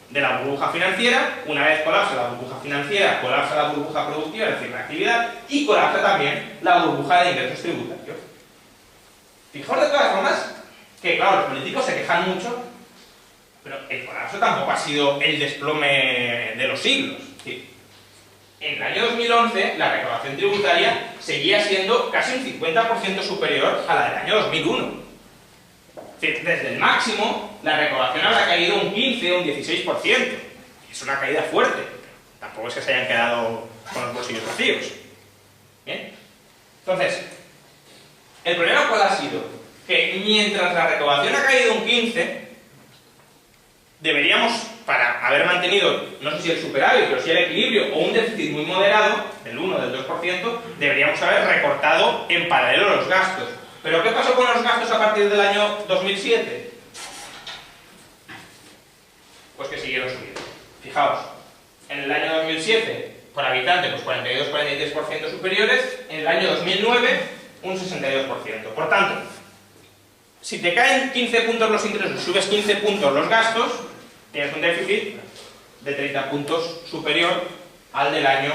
De la burbuja financiera. Una vez colapsa la burbuja financiera, colapsa la burbuja productiva, es decir, la actividad, y colapsa también la burbuja de ingresos tributarios. Fijaos de todas formas que, claro, los políticos se quejan mucho, pero el colapso tampoco ha sido el desplome de los siglos. Sí. En el año 2011, la recaudación tributaria seguía siendo casi un 50% superior a la del año 2001. Desde el máximo, la recaudación habrá caído un 15 o un 16%. Es una caída fuerte. Tampoco es que se hayan quedado con los bolsillos vacíos. ¿Bien? Entonces, el problema ¿cuál ha sido? Que mientras la recaudación ha caído un 15%, deberíamos, para haber mantenido, no sé si el superávit, pero si el equilibrio o un déficit muy moderado, del 1 o del 2%, deberíamos haber recortado en paralelo los gastos. ¿Pero qué pasó con los gastos a partir del año 2007? Pues que siguieron subiendo. Fijaos, en el año 2007, por habitante, pues 42-43% superiores, en el año 2009, un 62%. Por tanto, si te caen 15 puntos los ingresos y subes 15 puntos los gastos, tienes un déficit de 30 puntos superior al del año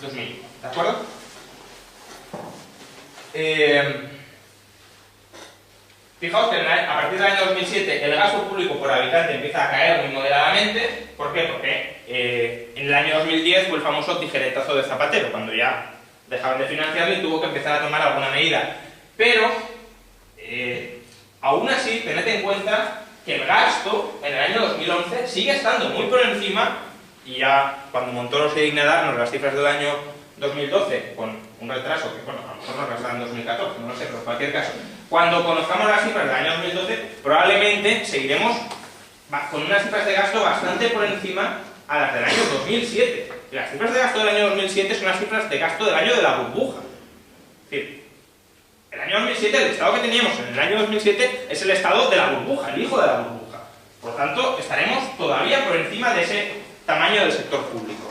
2000. ¿De acuerdo? Fijaos que a partir del año 2007 el gasto público por habitante empieza a caer muy moderadamente. ¿Por qué? Porque en el año 2010 fue el famoso tijeretazo de Zapatero, cuando ya dejaban de financiarlo y tuvo que empezar a tomar alguna medida. Pero, aún así, tened en cuenta que el gasto en el año 2011 sigue estando muy por encima, y ya cuando Montoro se digna darnos las cifras del año 2012, con un retraso que, bueno, a lo mejor nos las da en 2014, no lo sé, pero en cualquier caso, cuando conozcamos las cifras del año 2012, probablemente seguiremos con unas cifras de gasto bastante por encima a las del año 2007. Y las cifras de gasto del año 2007 son las cifras de gasto del año de la burbuja. Es decir, el año 2007, el estado que teníamos en el año 2007 es el estado de la burbuja, el hijo de la burbuja. Por tanto, estaremos todavía por encima de ese tamaño del sector público.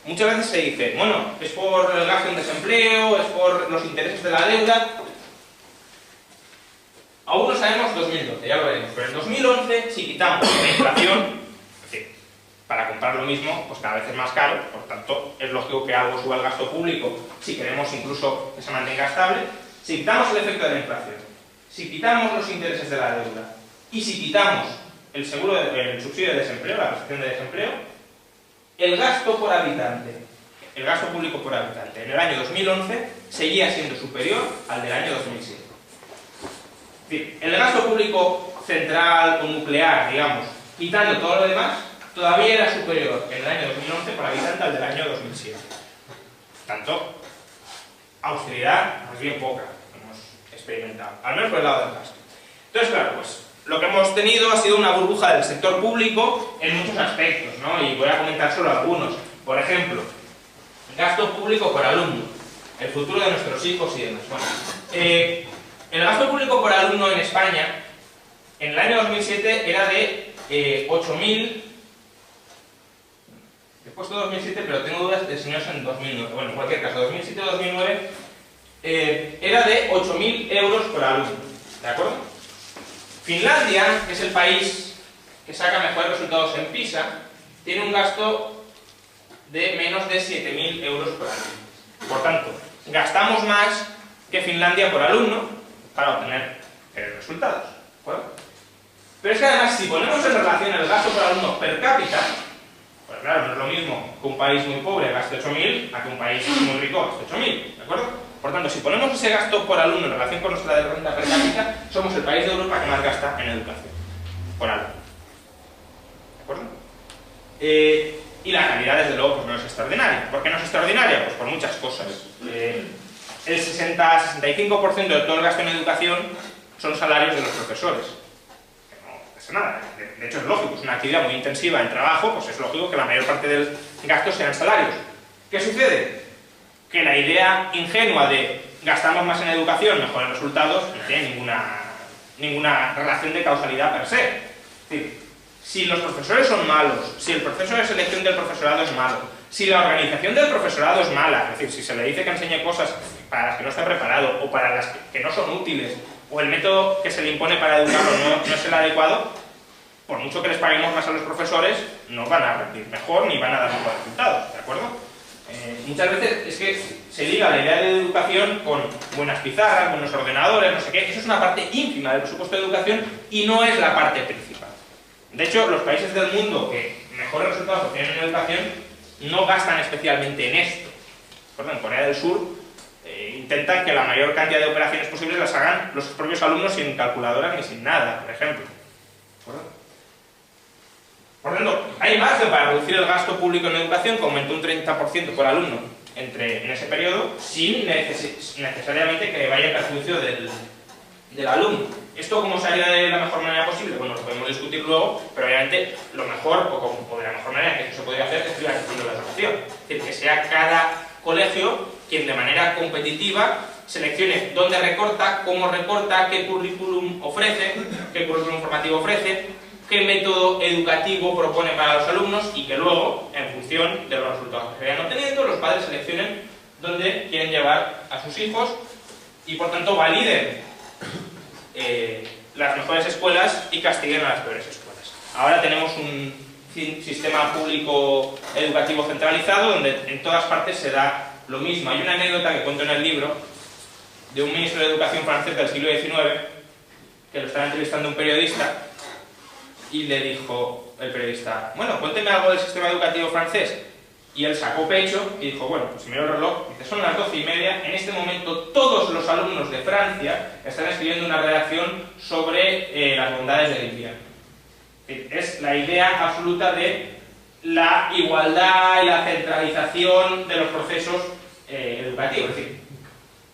Muchas veces se dice, bueno, es por el gasto en desempleo, es por los intereses de la deuda. Aún no sabemos 2012, ya lo veremos, pero en 2011, si quitamos la inflación, es decir, para comprar lo mismo, pues cada vez es más caro, por tanto, es lógico que algo suba el gasto público, si queremos incluso que se mantenga estable. Si quitamos el efecto de la inflación, si quitamos los intereses de la deuda y si quitamos el subsidio de desempleo, la prestación de desempleo, el gasto por habitante, el gasto público por habitante en el año 2011 seguía siendo superior al del año 2007. Es decir, el gasto público central o nuclear, digamos, quitando todo lo demás, todavía era superior en el año 2011 por habitante al del año 2007. Por tanto, austeridad más bien poca hemos experimentado, al menos por el lado del gasto. Entonces, claro, pues lo que hemos tenido ha sido una burbuja del sector público en muchos aspectos, ¿no? Y voy a comentar solo algunos. Por ejemplo, gasto público por alumno, el futuro de nuestros hijos y demás. Bueno, El gasto público por alumno en España, en el año 2007, era de 8.000... He puesto 2007, pero tengo dudas de si no es en 2009. Bueno, en cualquier caso, 2007-2009 era de 8.000 euros por alumno. ¿De acuerdo? Finlandia, que es el país que saca mejores resultados en PISA, tiene un gasto de menos de 7.000 euros por alumno. Por tanto, gastamos más que Finlandia por alumno para obtener resultados. ¿De acuerdo? Pero es que además, si ponemos en relación el gasto por alumno per cápita, pues claro, no es lo mismo que un país muy pobre gaste 8.000 a que un país muy rico gaste 8.000, ¿de acuerdo? Por tanto, si ponemos ese gasto por alumno en relación con nuestra renta per cápita, somos el país de Europa que más gasta en educación por alumno. ¿De acuerdo? Y la calidad, desde luego, pues no es extraordinaria. ¿Por qué no es extraordinaria? Pues por muchas cosas. El 60-65% de todo el gasto en educación son salarios de los profesores. No pasa nada. De hecho, es lógico, es una actividad muy intensiva en trabajo, pues es lógico que la mayor parte del gasto sean salarios. ¿Qué sucede? Que la idea ingenua de gastamos más en educación, mejores resultados, no tiene ninguna relación de causalidad per se. Es decir, si los profesores son malos, si el proceso de selección del profesorado es malo, si la organización del profesorado es mala, es decir, si se le dice que enseñe cosas para las que no está preparado o para las que no son útiles, o el método que se le impone para educarlo no es el adecuado, por mucho que les paguemos más a los profesores, no van a rendir mejor ni van a dar mejores resultados, ¿de acuerdo? Muchas veces es que se liga la idea de educación con buenas pizarras, buenos ordenadores, no sé qué. Eso es una parte ínfima del presupuesto de educación y no es la parte principal. De hecho, los países del mundo que mejores resultados obtienen en educación no gastan especialmente en esto. En Corea del Sur intentan que la mayor cantidad de operaciones posibles las hagan los propios alumnos sin calculadoras ni sin nada, por ejemplo. Por tanto, hay margen para reducir el gasto público en educación, que aumentó un 30% por alumno en ese periodo, sin necesariamente que vaya en perjuicio del alumno. ¿Esto cómo se haría de la mejor manera posible? Bueno, lo podemos discutir luego, pero obviamente lo mejor, o de la mejor manera que eso se podría hacer, es privatizando la educación. Es decir, que sea cada colegio quien de manera competitiva seleccione dónde recorta, cómo recorta, qué currículum ofrece, qué currículum formativo ofrece, qué método educativo propone para los alumnos y que luego, en función de los resultados que se vayan obteniendo, los padres seleccionen dónde quieren llevar a sus hijos y por tanto validen las mejores escuelas y castiguen a las peores escuelas. Ahora tenemos un sistema público educativo centralizado donde en todas partes se da lo mismo. Hay una anécdota que cuento en el libro de un ministro de Educación francés del siglo XIX que lo estaba entrevistando un periodista y le dijo el periodista, bueno, cuénteme algo del sistema educativo francés. Y él sacó pecho y dijo, bueno, pues miró el reloj, dice, son las 12:30, en este momento todos los alumnos de Francia están escribiendo una redacción sobre las bondades del invierno. Es la idea absoluta de la igualdad y la centralización de los procesos educativos. Es decir,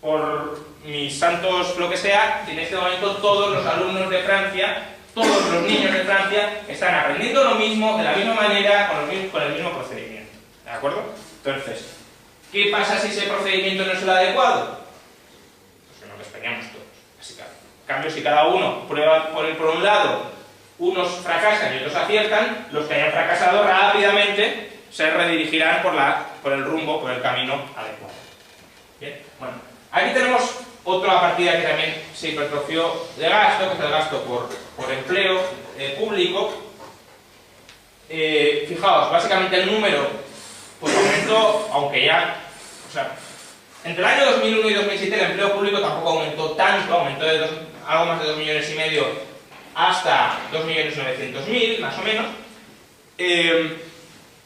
por mis santos lo que sea, en este momento todos los alumnos de Francia, todos los niños de Francia están aprendiendo lo mismo, de la misma manera, con el mismo procedimiento. ¿De acuerdo? Entonces, ¿qué pasa si ese procedimiento no es el adecuado? Pues que nos despeñamos todos, básicamente. En cambio, si cada uno prueba por un lado, unos fracasan y otros aciertan, los que hayan fracasado rápidamente se redirigirán por el rumbo, por el camino adecuado. Bien, bueno, aquí tenemos otra partida que también se hipertrofió de gasto, que es el gasto por empleo público. Fijaos, básicamente el número pues aumentó, aunque ya, o sea, entre el año 2001 y 2007 el empleo público tampoco aumentó tanto, aumentó de algo más de 2,5 millones hasta 2.900.000, más o menos.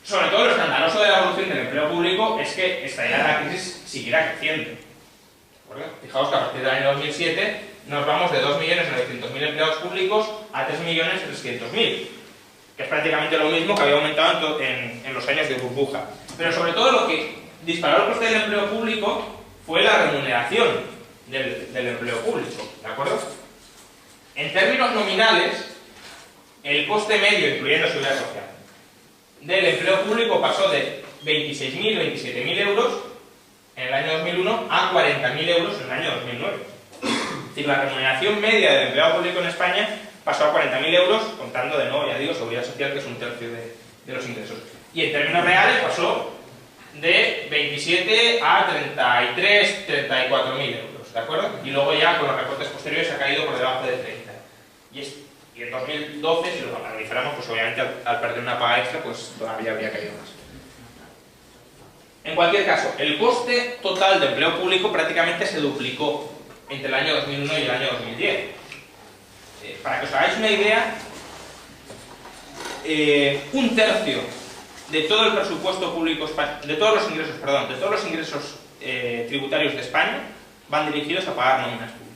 Sobre todo lo escandaloso de la evolución del empleo público es que estallada la crisis siguiera creciendo. Fijaos que a partir del año 2007 nos vamos de 2.900.000 empleados públicos a 3.300.000, que es prácticamente lo mismo que había aumentado en los años de burbuja. Pero sobre todo lo que disparó el coste del empleo público fue la remuneración del empleo público, ¿de acuerdo? En términos nominales, el coste medio, incluyendo seguridad social, del empleo público pasó de 26.000, 27.000 euros en el año 2001 a 40.000 euros en el año 2009. decir, la remuneración media del empleado público en España pasó a 40.000 euros, contando de nuevo, ya digo, seguridad social, que es un tercio de los ingresos. Y en términos reales pasó de 27 a 33, 34.000 euros, ¿de acuerdo? Y luego ya con los recortes posteriores ha caído por debajo de 30. Y en 2012, si lo analizáramos, pues obviamente al perder una paga extra, pues todavía habría caído más. En cualquier caso, el coste total de empleo público prácticamente se duplicó entre el año 2001 y el año 2010. Para que os hagáis una idea, un tercio de todo el presupuesto público, de todos los ingresos tributarios de España van dirigidos a pagar nóminas públicas.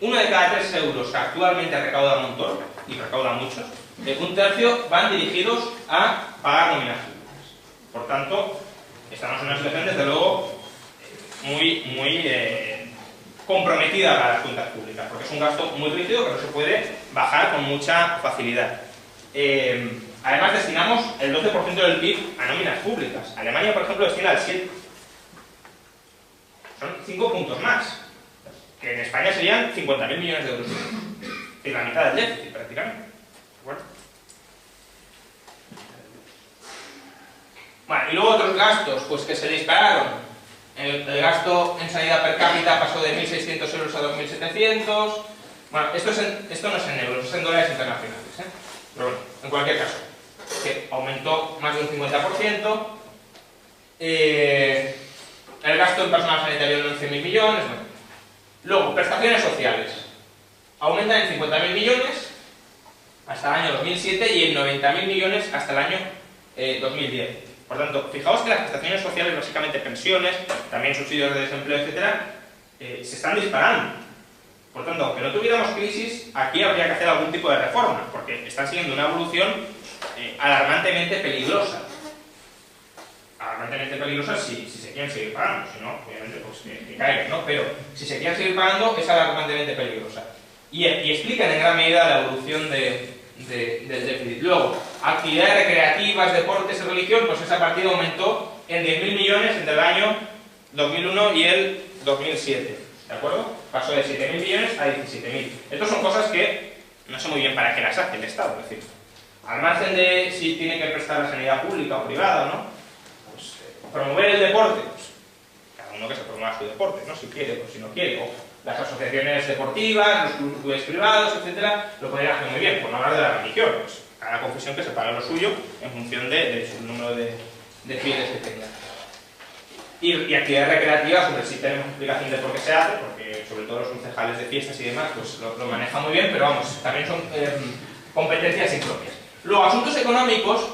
Uno de cada 3 euros que actualmente recauda Montoro, y recauda muchos, un tercio van dirigidos a pagar nóminas públicas. Por tanto, estamos en una situación, desde luego, muy comprometida para las cuentas públicas, porque es un gasto muy rígido que no se puede bajar con mucha facilidad. Además, destinamos el 12% del PIB a nóminas públicas. Alemania, por ejemplo, destina el 7%. Son 5 puntos más, que en España serían 50.000 millones de euros. Es la mitad del déficit, prácticamente. Bueno, y luego otros gastos, pues que se dispararon. El gasto en sanidad per cápita pasó de 1.600 euros a 2.700. Bueno, esto no es en euros, es en dólares internacionales, ¿eh? Pero bueno, en cualquier caso, que aumentó más de un 50%. El gasto en personal sanitario en 11.000 millones. Bueno. Luego, prestaciones sociales. Aumentan en 50.000 millones hasta el año 2007 y en 90.000 millones hasta el año 2010. Por tanto, fijaos que las prestaciones sociales, básicamente pensiones, también subsidios de desempleo, etcétera, se están disparando. Por tanto, aunque no tuviéramos crisis, aquí habría que hacer algún tipo de reforma, porque están siguiendo una evolución alarmantemente peligrosa. Alarmantemente peligrosa si se quieren seguir pagando, si no, obviamente, pues que caigan, ¿no? Pero si se quieren seguir pagando, es alarmantemente peligrosa. Y explican en gran medida la evolución del déficit. Luego, actividades recreativas, deportes y religión, pues esa partida aumentó en 10.000 millones entre el año 2001 y el 2007. ¿De acuerdo? Pasó de 7.000 millones a 17.000. Estas son cosas que no sé muy bien para qué las hace el Estado. Es decir, al margen de si tiene que prestar la sanidad pública o privada, ¿no? Pues promover el deporte, pues cada uno que se promueva su deporte, ¿no? Si quiere o si no quiere. O las asociaciones deportivas, los clubes privados, etcétera, lo podrían hacer muy bien. Por no hablar de la religión, pues cada confesión que se pague lo suyo en función de su número de fieles que tenga. Y actividades recreativas, hombre, sí tenemos explicación de por qué se hace, porque sobre todo los concejales de fiestas y demás pues lo manejan muy bien, pero vamos, también son competencias impropias. Luego, asuntos económicos,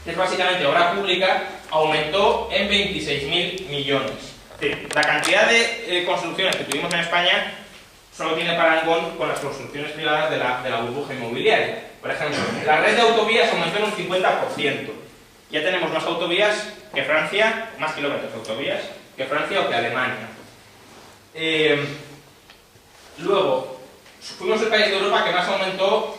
que es básicamente obra pública, aumentó en 26.000 millones. Es decir, la cantidad de construcciones que tuvimos en España solo tiene parangón con las construcciones privadas de la burbuja inmobiliaria. Por ejemplo, la red de autovías aumentó en un 50%. Ya tenemos más autovías que Francia, más kilómetros de autovías que Francia o que Alemania. Luego, fuimos el país de Europa que más aumentó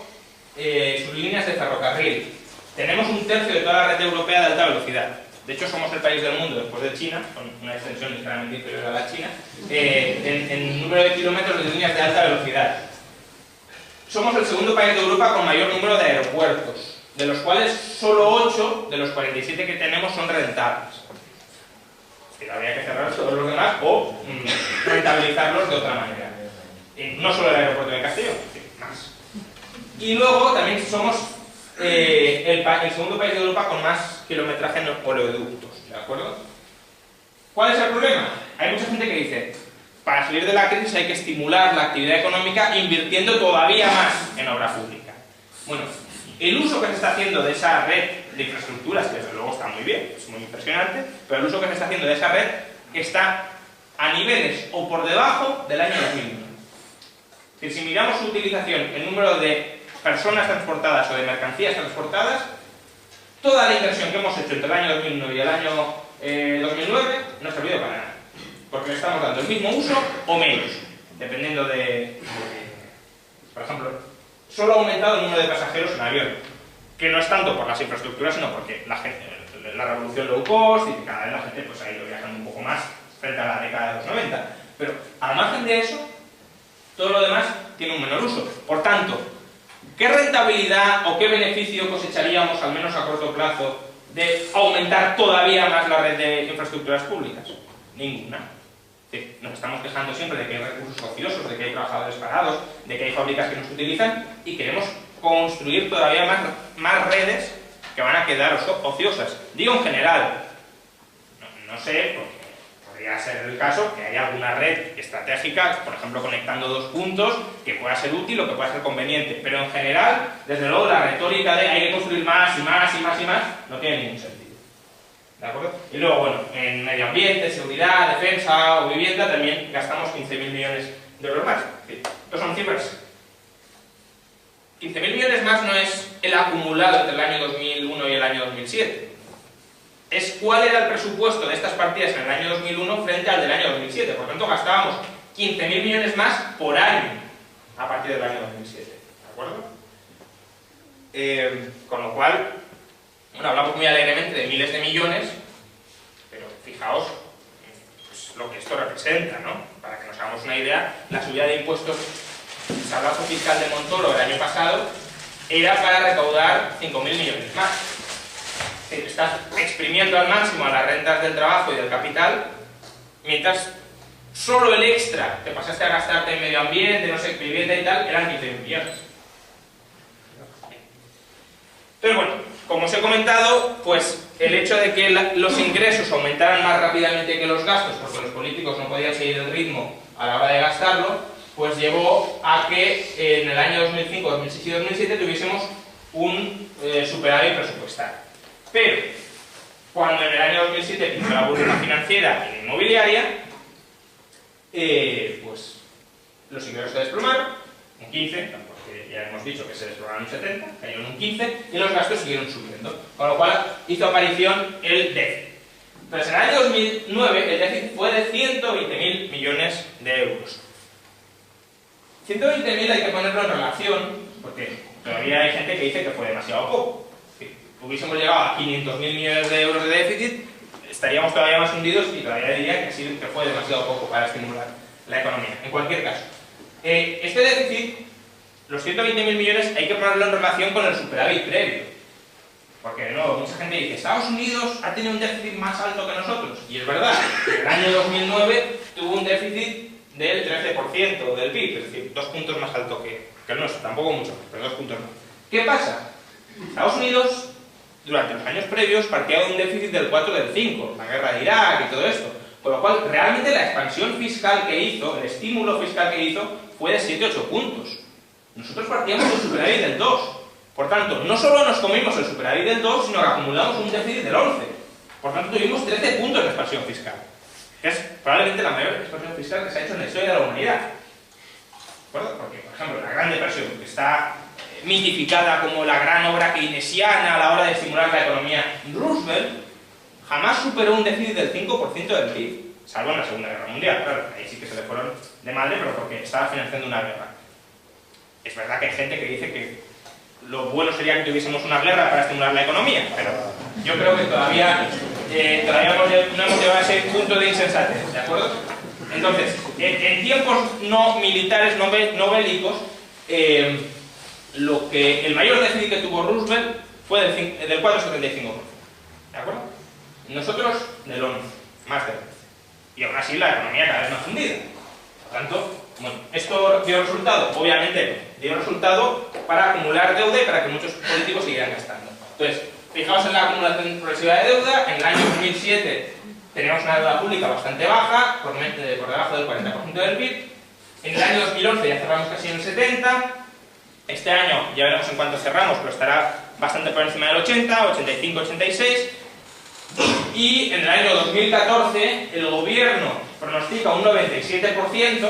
sus líneas de ferrocarril. Tenemos un tercio de toda la red europea de alta velocidad. De hecho, somos el país del mundo, después de China, con una extensión ligeramente inferior a la China, en número de kilómetros de líneas de alta velocidad. Somos el segundo país de Europa con mayor número de aeropuertos, de los cuales solo 8 de los 47 que tenemos son rentables. Que habría que cerrar todos los demás o rentabilizarlos de otra manera. No solo el aeropuerto de Castellón, más. Y luego también somos el segundo país de Europa con más kilometraje en oleoductos, ¿de acuerdo? ¿Cuál es el problema? Hay mucha gente que dice, para salir de la crisis hay que estimular la actividad económica invirtiendo todavía más en obra pública. Bueno, el uso que se está haciendo de esa red de infraestructuras, que desde luego está muy bien, es muy impresionante, pero el uso que se está haciendo de esa red está a niveles o por debajo del año 2001. Es decir, si miramos su utilización, el número de personas transportadas o de mercancías transportadas, toda la inversión que hemos hecho entre el año 2001 y el año 2009 no ha servido para nada, porque le estamos dando el mismo uso o menos, dependiendo de por ejemplo, solo ha aumentado el número de pasajeros en avión, que no es tanto por las infraestructuras, sino porque la revolución low cost y que cada vez la gente pues, ha ido viajando un poco más frente a la década de los 90. Pero al margen de eso, todo lo demás tiene un menor uso. Por tanto, ¿qué rentabilidad o qué beneficio cosecharíamos, al menos a corto plazo, de aumentar todavía más la red de infraestructuras públicas? Ninguna. Es decir, nos estamos quejando siempre de que hay recursos ociosos, de que hay trabajadores parados, de que hay fábricas que no se utilizan, y queremos construir todavía más redes que van a quedar ociosas. Digo en general, no sé, porque podría ser el caso que haya alguna red estratégica, por ejemplo conectando dos puntos, que pueda ser útil o que pueda ser conveniente, pero en general, desde luego, la retórica de hay que construir más y más y más y más no tiene ningún sentido. ¿De acuerdo? Y luego, bueno, en medio ambiente, seguridad, defensa o vivienda también gastamos 15.000 millones de euros más. Estos son cifras. 15.000 millones más no es el acumulado entre el año 2001 y el año 2007. Es cuál era el presupuesto de estas partidas en el año 2001 frente al del año 2007. Por tanto, gastábamos 15.000 millones más por año a partir del año 2007. ¿De acuerdo? Con lo cual, bueno, hablamos muy alegremente de miles de millones, pero fijaos pues, lo que esto representa, ¿no? Para que nos hagamos una idea, la subida de impuestos, el sablazo fiscal de Montoro el año pasado, era para recaudar 5.000 millones más. Es decir, estás exprimiendo al máximo a las rentas del trabajo y del capital, mientras solo el extra que pasaste a gastarte en medio ambiente, no sé, vivienda y tal, eran 15.000 millones. Pero bueno, como os he comentado, pues el hecho de que los ingresos aumentaran más rápidamente que los gastos, porque los políticos no podían seguir el ritmo a la hora de gastarlo, pues llevó a que en el año 2005, 2006 y 2007 tuviésemos un superávit presupuestario. Pero, cuando en el año 2007 empezó la burbuja financiera y la inmobiliaria, pues los ingresos se desplomaron, un 15, porque ya hemos dicho que se desplomaron un 70, cayeron un 15, y los gastos siguieron subiendo, con lo cual hizo aparición el déficit. Entonces, en el año 2009 el déficit fue de 120.000 millones de euros. 120.000 hay que ponerlo en relación, porque todavía hay gente que dice que fue demasiado poco. Si hubiésemos llegado a 500.000 millones de euros de déficit, estaríamos todavía más hundidos y todavía diría que sí, que fue demasiado poco para estimular la economía. En cualquier caso, este déficit, los 120.000 millones, hay que ponerlo en relación con el superávit previo. Porque de nuevo, mucha gente dice, Estados Unidos ha tenido un déficit más alto que nosotros. Y es verdad, en el año 2009 tuvo un déficit del 13% del PIB, es decir, 2 puntos más alto que el nuestro, tampoco mucho, pero 2 puntos más. ¿Qué pasa? Estados Unidos, durante los años previos, partía de un déficit del 4 del 5, la guerra de Irak y todo esto, con lo cual realmente la expansión fiscal que hizo, el estímulo fiscal que hizo, fue de 7-8 puntos. Nosotros partíamos del superávit del 2. Por tanto, no solo nos comimos el superávit del 2, sino que acumulamos un déficit del 11. Por tanto, tuvimos 13 puntos de expansión fiscal, que es probablemente la mayor expansión fiscal que se ha hecho en la historia de la humanidad. ¿De acuerdo? Porque, por ejemplo, la Gran Depresión, que está mitificada como la gran obra keynesiana a la hora de estimular la economía, Roosevelt jamás superó un déficit del 5% del PIB, salvo en la Segunda Guerra Mundial. Claro, ahí sí que se le fueron de madre, pero porque estaba financiando una guerra. Es verdad que hay gente que dice que lo bueno sería que tuviésemos una guerra para estimular la economía, pero yo creo que todavía no hemos llegado a ese punto de insensatez, ¿de acuerdo? Entonces, en tiempos no militares, no bélicos, el mayor déficit que tuvo Roosevelt fue del 4,75%, ¿de acuerdo? Nosotros del 11%, más del 11%. Y aún así la economía cada vez más hundida. Por tanto, bueno, ¿esto dio resultado? Obviamente dio resultado para acumular deuda y para que muchos políticos siguieran gastando. Entonces, fijaos en la acumulación progresiva de deuda. En el año 2007 teníamos una deuda pública bastante baja, por debajo del 40% del PIB. En el año 2011 ya cerramos casi en el 70%. Este año ya veremos en cuánto cerramos, pero estará bastante por encima del 80, 85, 86. Y en el año 2014 el gobierno pronostica un 97%,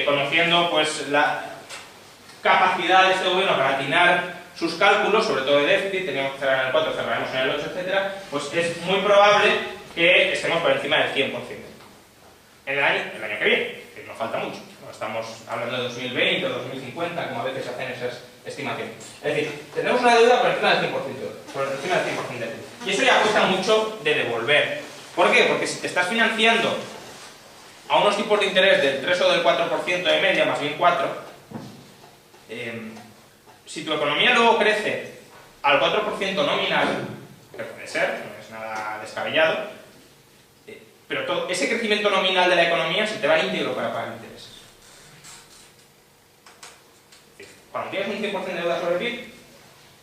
conociendo pues la capacidad de este gobierno para atinar sus cálculos, sobre todo de déficit, teníamos que cerrar en el 4, cerraremos en el 8, etc., pues es muy probable que estemos por encima del 100%. En el año que viene, que no falta mucho, no estamos hablando de 2020 o 2050, como a veces se hacen esas estimaciones. Es decir, tenemos una deuda por encima del 100%, por encima del 100% del PIB. Y eso ya cuesta mucho de devolver. ¿Por qué? Porque si te estás financiando a unos tipos de interés del 3 o del 4% de media, más bien 4, si tu economía luego crece al 4% nominal, que puede ser, no es nada descabellado, pero todo ese crecimiento nominal de la economía se te va íntegro para pagar intereses. Cuando tienes un 100% de deuda sobre el PIB,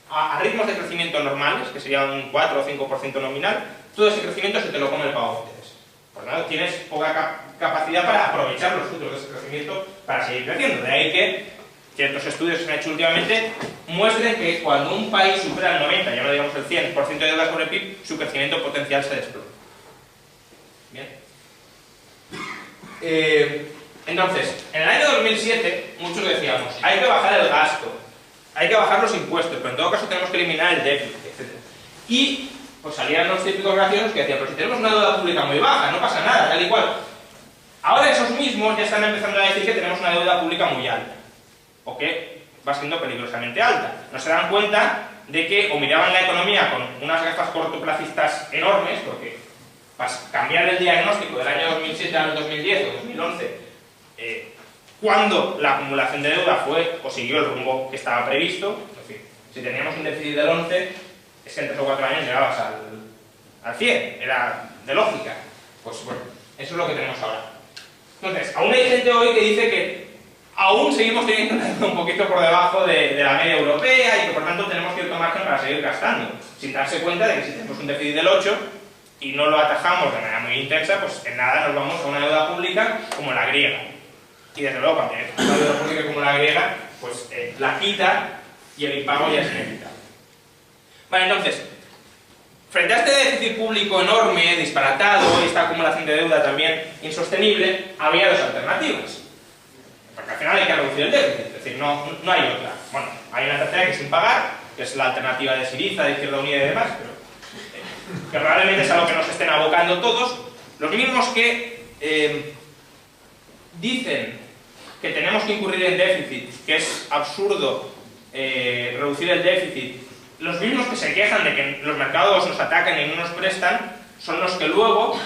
a ritmos de crecimiento normales, que sería un 4 o 5% nominal, todo ese crecimiento se te lo come el pago de intereses. Por lo tanto, tienes poca capacidad para aprovechar los frutos de ese crecimiento para seguir creciendo. De ahí que ciertos estudios que se han hecho últimamente muestren que cuando un país supera el 90, ya no digamos el 100% de deuda sobre el PIB, su crecimiento potencial se desploma. Bien. Entonces, en el año 2007, muchos decíamos, hay que bajar el gasto, hay que bajar los impuestos, pero en todo caso tenemos que eliminar el déficit, etc. Y pues salían los típicos graciosos que decían, pero si tenemos una deuda pública muy baja, no pasa nada, tal y cual. Ahora esos mismos ya están empezando a decir que tenemos una deuda pública muy alta, o que va siendo peligrosamente alta. No se dan cuenta de que o miraban la economía con unas gafas cortoplacistas enormes, porque para cambiar el diagnóstico del año 2007 al 2010 o 2011, cuando la acumulación de deuda fue o siguió el rumbo que estaba previsto, es decir, si teníamos un déficit del 11, es que en 3 o 4 años llegabas al 100, era de lógica. Pues bueno, eso es lo que tenemos ahora. Entonces, aún hay gente hoy que dice que aún seguimos teniendo una deuda un poquito por debajo de la media europea y que por tanto tenemos cierto margen para seguir gastando, sin darse cuenta de que si tenemos un déficit del 8 y no lo atajamos de manera muy intensa, pues en nada nos vamos a una deuda pública como la griega. Y desde luego, cuando tienes una deuda pública como la griega, pues la quita y el impago ya es inevitable. Vale, entonces, frente a este déficit público enorme, disparatado, y esta acumulación de deuda también insostenible, había dos alternativas. Porque al final hay que reducir el déficit, es decir, no hay otra. Bueno, hay una tercera que es impagar, que es la alternativa de Syriza, de Izquierda Unida y demás, pero que probablemente es a lo que nos estén abocando todos, los mismos que dicen que tenemos que incurrir en déficit, que es absurdo reducir el déficit, los mismos que se quejan de que los mercados nos atacan y no nos prestan, son los que luego,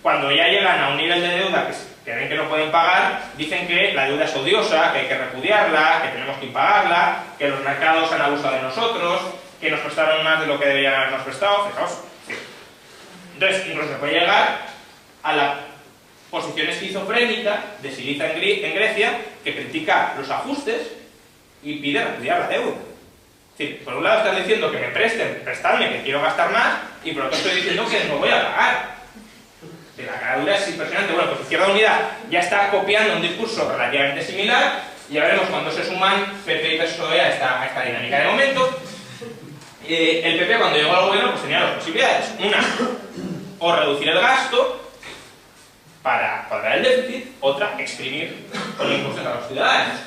cuando ya llegan a un nivel de deuda que ven que no pueden pagar, dicen que la deuda es odiosa, que hay que repudiarla, que tenemos que impagarla, que los mercados han abusado de nosotros, que nos prestaron más de lo que deberían habernos prestado, fijaos. Sí. Entonces, incluso se puede llegar a la posición esquizofrénica de Syriza en Grecia, que critica los ajustes y pide repudiar la deuda. Es decir, por un lado estás diciendo que me presten, prestadme, que quiero gastar más, y por otro estoy diciendo que no voy a pagar. La caradura es impresionante. Bueno, pues Izquierda Unida ya está copiando un discurso relativamente similar, y ya veremos cuando se suman PP y PSOE a esta dinámica. De momento, el PP cuando llegó al gobierno pues tenía dos posibilidades. Una, o reducir el gasto para cuadrar el déficit, otra, exprimir con impuestos a los ciudadanos.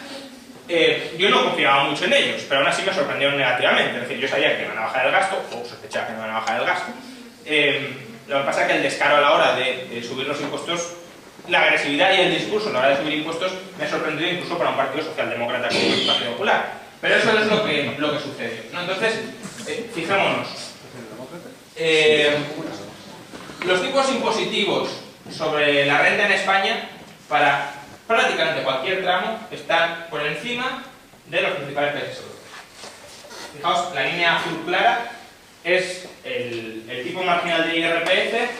Yo no confiaba mucho en ellos, pero aún así me sorprendieron negativamente. Es decir, yo sabía que iban a bajar el gasto, o sospechaba que no iban a bajar el gasto. Lo que pasa es que el descaro a la hora de subir los impuestos, la agresividad y el discurso a la hora de subir impuestos me ha sorprendido incluso para un partido socialdemócrata como el Partido Popular. Pero eso es lo que sucedió, ¿no? Entonces, fijémonos. Los tipos impositivos sobre la renta en España para prácticamente cualquier tramo están por encima de los principales países europeos. Fijaos, la línea azul clara es el tipo marginal de IRPF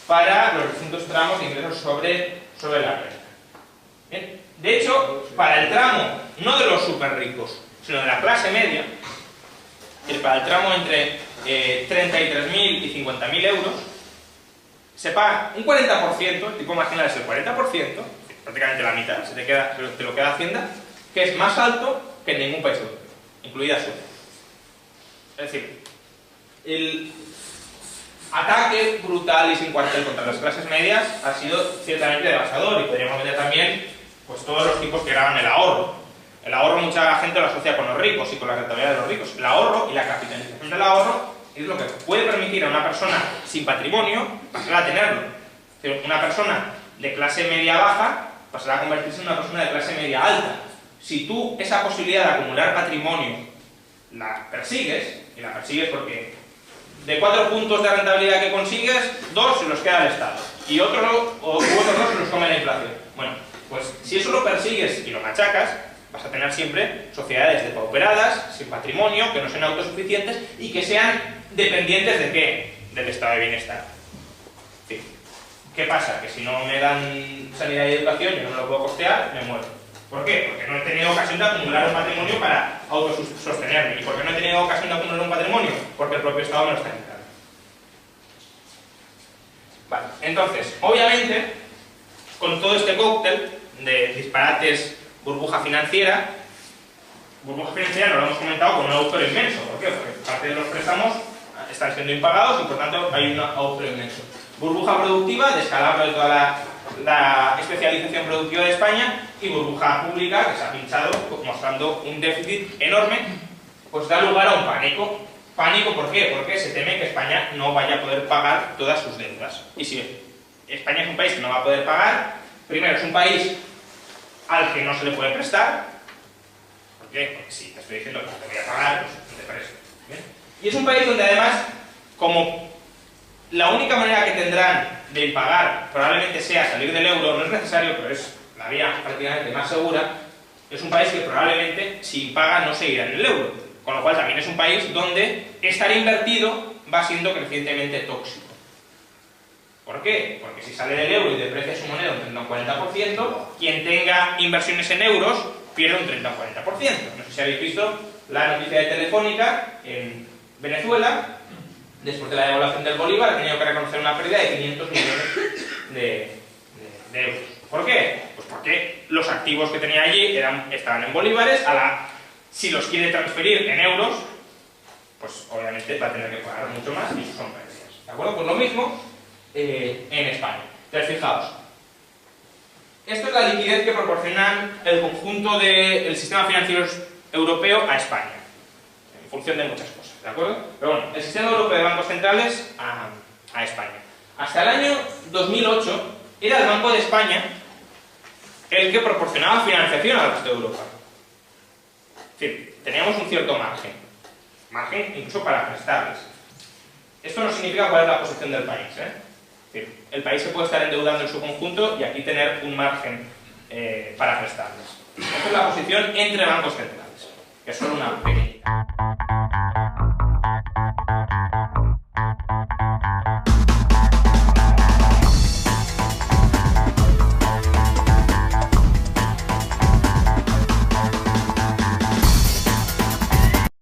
para los distintos tramos de ingresos sobre la renta. Bien. De hecho, para el tramo no de los súper ricos, sino de la clase media, para el tramo entre 33.000 y 50.000 euros, se paga un 40%, el tipo marginal es el 40%, prácticamente la mitad, te lo queda Hacienda, que es más alto que en ningún país europeo, incluida Suecia. Es decir, el ataque brutal y sin cuartel contra las clases medias ha sido ciertamente devastador, y podríamos meter también pues, todos los tipos que graban el ahorro. El ahorro mucha gente lo asocia con los ricos y con la rentabilidad de los ricos. El ahorro y la capitalización del ahorro es lo que puede permitir a una persona sin patrimonio pasar a tenerlo. Es decir, una persona de clase media baja pasará a convertirse en una persona de clase media alta. Si tú esa posibilidad de acumular patrimonio la persigues, y la persigues porque de 4 puntos de rentabilidad que consigues, 2 se los queda al Estado. y otros dos se los come la inflación. Bueno, pues si eso lo persigues y lo machacas, vas a tener siempre sociedades depauperadas, sin patrimonio, que no sean autosuficientes y que sean dependientes ¿de qué? Del estado de bienestar. Sí. ¿Qué pasa? Que si no me dan sanidad y educación, yo no me lo puedo costear, me muero. ¿Por qué? Porque no he tenido ocasión de acumular un patrimonio para autosostenerme. ¿Y por qué no he tenido ocasión de acumular un patrimonio? Porque el propio Estado me lo está quitando. Vale, entonces, obviamente, con todo este cóctel de disparates, burbuja financiera no lo hemos comentado con un agujero inmenso. ¿Por qué? Porque parte de los préstamos están siendo impagados y por tanto hay un agujero inmenso. Burbuja productiva, descalabro de toda la especialización productiva de España, y burbuja pública que se ha pinchado mostrando un déficit enorme, pues da lugar a un pánico. ¿Pánico por qué? Porque se teme que España no vaya a poder pagar todas sus deudas. Y si España es un país que no va a poder pagar, primero es un país al que no se le puede prestar. ¿Por qué? Porque si te estoy diciendo que te voy a pagar, pues te presto. ¿Bien? Y es un país donde además, como la única manera que tendrán de impagar probablemente sea salir del euro, no es necesario, pero es la vía prácticamente más segura, es un país que probablemente si impaga no seguirá en el euro. Con lo cual también es un país donde estar invertido va siendo crecientemente tóxico. ¿Por qué? Porque si sale del euro y deprecia su moneda un 30 o 40%, quien tenga inversiones en euros pierde un 30 o 40%. No sé si habéis visto la noticia de Telefónica en Venezuela, después de la devaluación del bolívar, ha tenido que reconocer una pérdida de 500 millones de euros. ¿Por qué? Pues porque los activos que tenía allí estaban en bolívares, si los quiere transferir en euros, pues obviamente va a tener que pagar mucho más y eso son pérdidas. ¿De acuerdo? Pues lo mismo en España. Entonces, fijaos, esto es la liquidez que proporciona el conjunto del sistema financiero europeo a España, en función de muchas cosas, ¿de acuerdo? Pero bueno, el sistema europeo de bancos centrales a España. Hasta el año 2008 era el Banco de España el que proporcionaba financiación al resto de Europa. Es decir, teníamos un cierto margen incluso para prestarles. Esto no significa cuál es la posición del país, Es decir, el país se puede estar endeudando en su conjunto y aquí tener un margen para prestarles. Esta es la posición entre bancos centrales, que es solo una pequeñita.